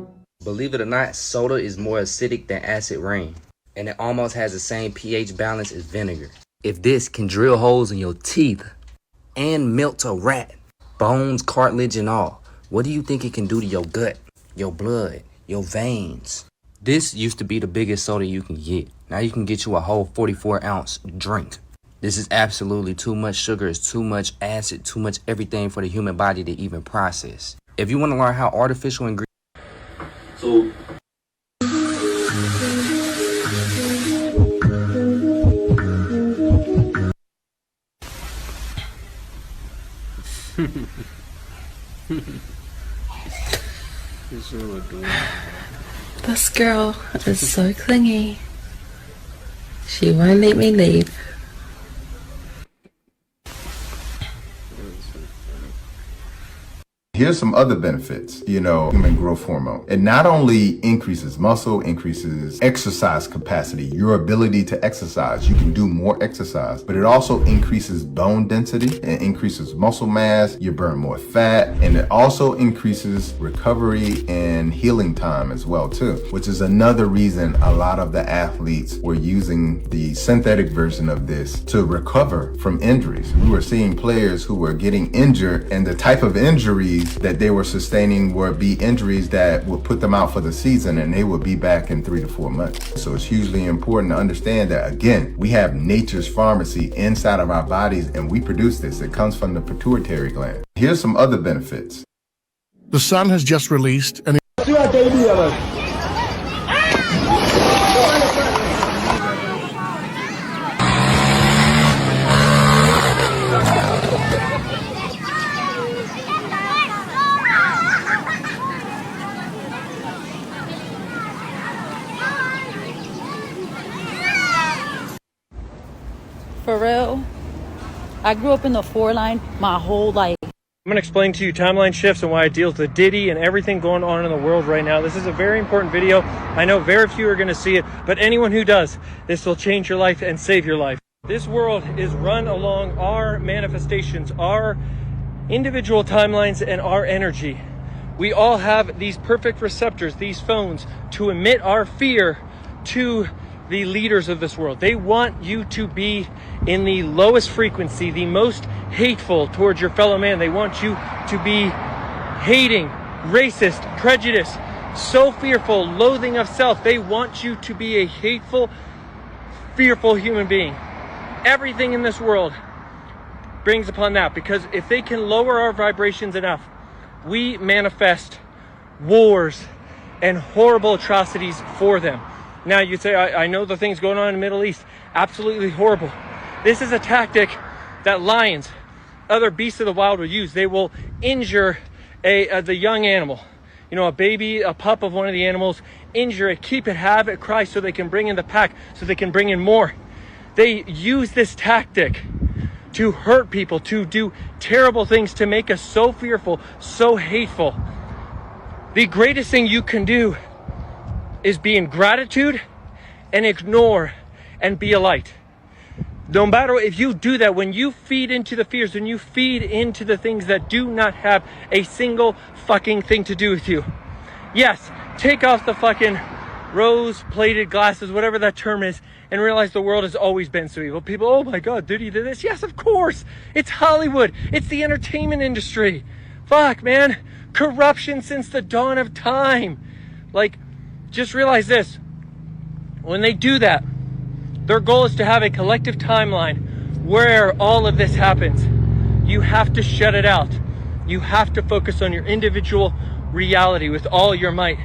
Believe it or not, soda is more acidic than acid rain, and it almost has the same pH balance as vinegar. If this can drill holes in your teeth and melt a rat, bones, cartilage, and all, what do you think it can do to your gut, your blood, your veins? This used to be the biggest soda you can get. Now you can get you a whole 44-ounce drink. This is absolutely too much sugar, it's too much acid, too much everything for the human body to even process. If you want to learn how artificial ingredients. So This girl is so clingy. She won't let me leave. Here's some other benefits, human growth hormone. It not only increases muscle, increases exercise capacity, your ability to exercise. You can do more exercise, but it also increases bone density, it increases muscle mass, you burn more fat, and it also increases recovery and healing time as well too, which is another reason a lot of the athletes were using the synthetic version of this to recover from injuries. We were seeing players who were getting injured, and the type of injuries that they were sustaining would be injuries that would put them out for the season, and they would be back in 3 to 4 months. So it's hugely important to understand that, again, we have nature's pharmacy inside of our bodies, and we produce this. It comes from the pituitary gland. Here's some other benefits. The Sun has just released an For real, I grew up in the 4-line my whole life. I'm going to explain to you timeline shifts and why it deals with Diddy and everything going on in the world right now. This is a very important video. I know very few are going to see it, but anyone who does, this will change your life and save your life. This world is run along our manifestations, our individual timelines, and our energy. We all have these perfect receptors, these phones, to emit our fear, to the leaders of this world. They want you to be in the lowest frequency, the most hateful towards your fellow man. They want you to be hating, racist, prejudiced, so fearful, loathing of self. They want you to be a hateful, fearful human being. Everything in this world brings upon that, because if they can lower our vibrations enough, we manifest wars and horrible atrocities for them. Now you say, I know the things going on in the Middle East, absolutely horrible. This is a tactic that lions, other beasts of the wild will use. They will injure the young animal, you know, a baby, a pup of one of the animals, injure it, keep it, have it cry so they can bring in the pack, so they can bring in more. They use this tactic to hurt people, to do terrible things, to make us so fearful, so hateful. The greatest thing you can do is be in gratitude and ignore and be a light. No matter if you do that, when you feed into the fears, when you feed into the things that do not have a single fucking thing to do with you. Yes, take off the fucking rose-plated glasses, whatever that term is, and realize the world has always been so evil. People, oh my God, did he do this? Yes, of course. It's Hollywood. It's the entertainment industry. Fuck, man. Corruption since the dawn of time. Like, just realize this. When they do that, their goal is to have a collective timeline where all of this happens. You have to shut it out. You have to focus on your individual reality with all your might.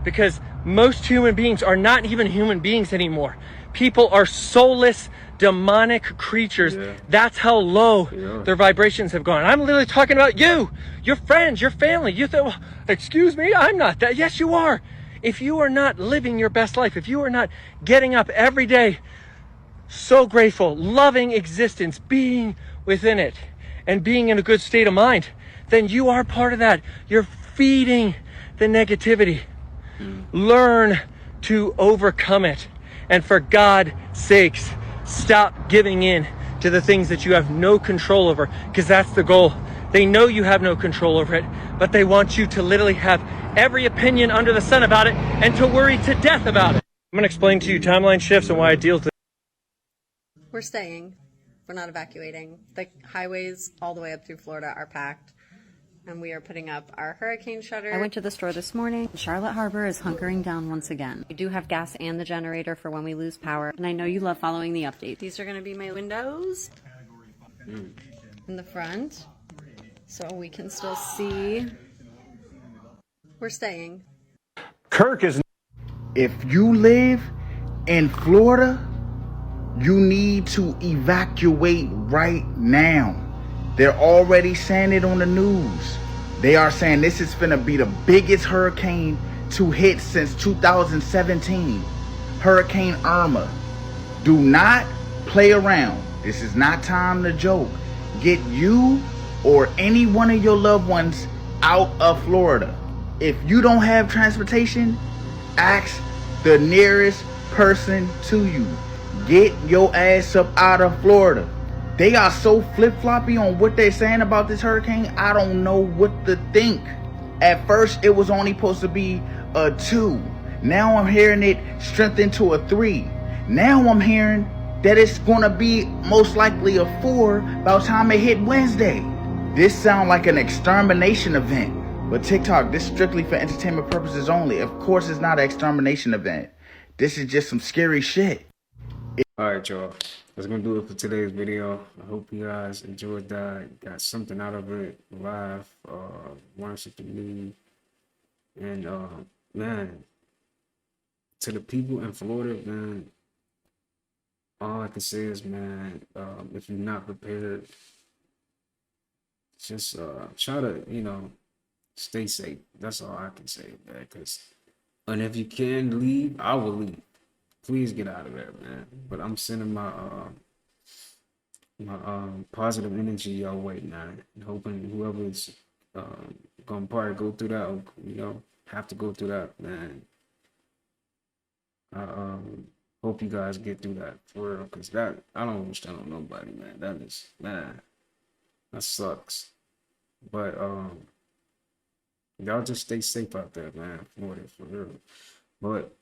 Because most human beings are not even human beings anymore. People are soulless, demonic creatures. Yeah. That's how low their vibrations have gone. I'm literally talking about you, your friends, your family. You think, well, excuse me, I'm not that. Yes, you are. If you are not living your best life, if you are not getting up every day, so grateful, loving existence, being within it, and being in a good state of mind, then you are part of that. You're feeding the negativity. Learn to overcome it. And for God's sakes, stop giving in to the things that you have no control over, because that's the goal. They know you have no control over it, but they want you to literally have every opinion under the sun about it and to worry to death about it. I'm going to explain to you timeline shifts and why I deal with it. We're staying. We're not evacuating. The highways all the way up through Florida are packed, and we are putting up our hurricane shutter. I went to the store this morning. Charlotte Harbor is hunkering down once again. We do have gas and the generator for when we lose power, and I know you love following the updates. These are going to be my windows in the front, so we can still see. We're staying. Kirk is... If you live in Florida, you need to evacuate right now. They're already saying it on the news. They are saying this is finna be the biggest hurricane to hit since 2017. Hurricane Irma. Do not play around. This is not time to joke. Get you or any one of your loved ones out of Florida. If you don't have transportation, ask the nearest person to you. Get your ass up out of Florida. They are so flip-floppy on what they're saying about this hurricane, I don't know what to think. At first, it was only supposed to be a 2. Now I'm hearing it strengthened to a 3. Now I'm hearing that it's going to be most likely a 4 by the time it hit Wednesday. This sounds like an extermination event. But TikTok, this is strictly for entertainment purposes only. Of course, it's not an extermination event. This is just some scary shit. Alright, y'all. That's gonna do it for today's video. I hope you guys enjoyed that, got something out of it, laugh, learn something new. And man, to the people in Florida, man, all I can say is, man, if you're not prepared, just try to, stay safe. That's all I can say, man. And if you can leave, I will leave. Please get out of there, man. But I'm sending my positive energy your way, man. And hoping whoever's gonna probably go through that, or, have to go through that, man. I hope you guys get through that for real, because that, I don't wish that on nobody, man. That sucks. But y'all just stay safe out there, man. For real. But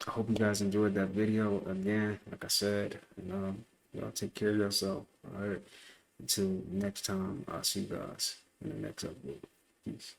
I hope you guys enjoyed that video. Again, like I said, y'all take care of yourself. All right. Until next time, I'll see you guys in the next upload. Peace.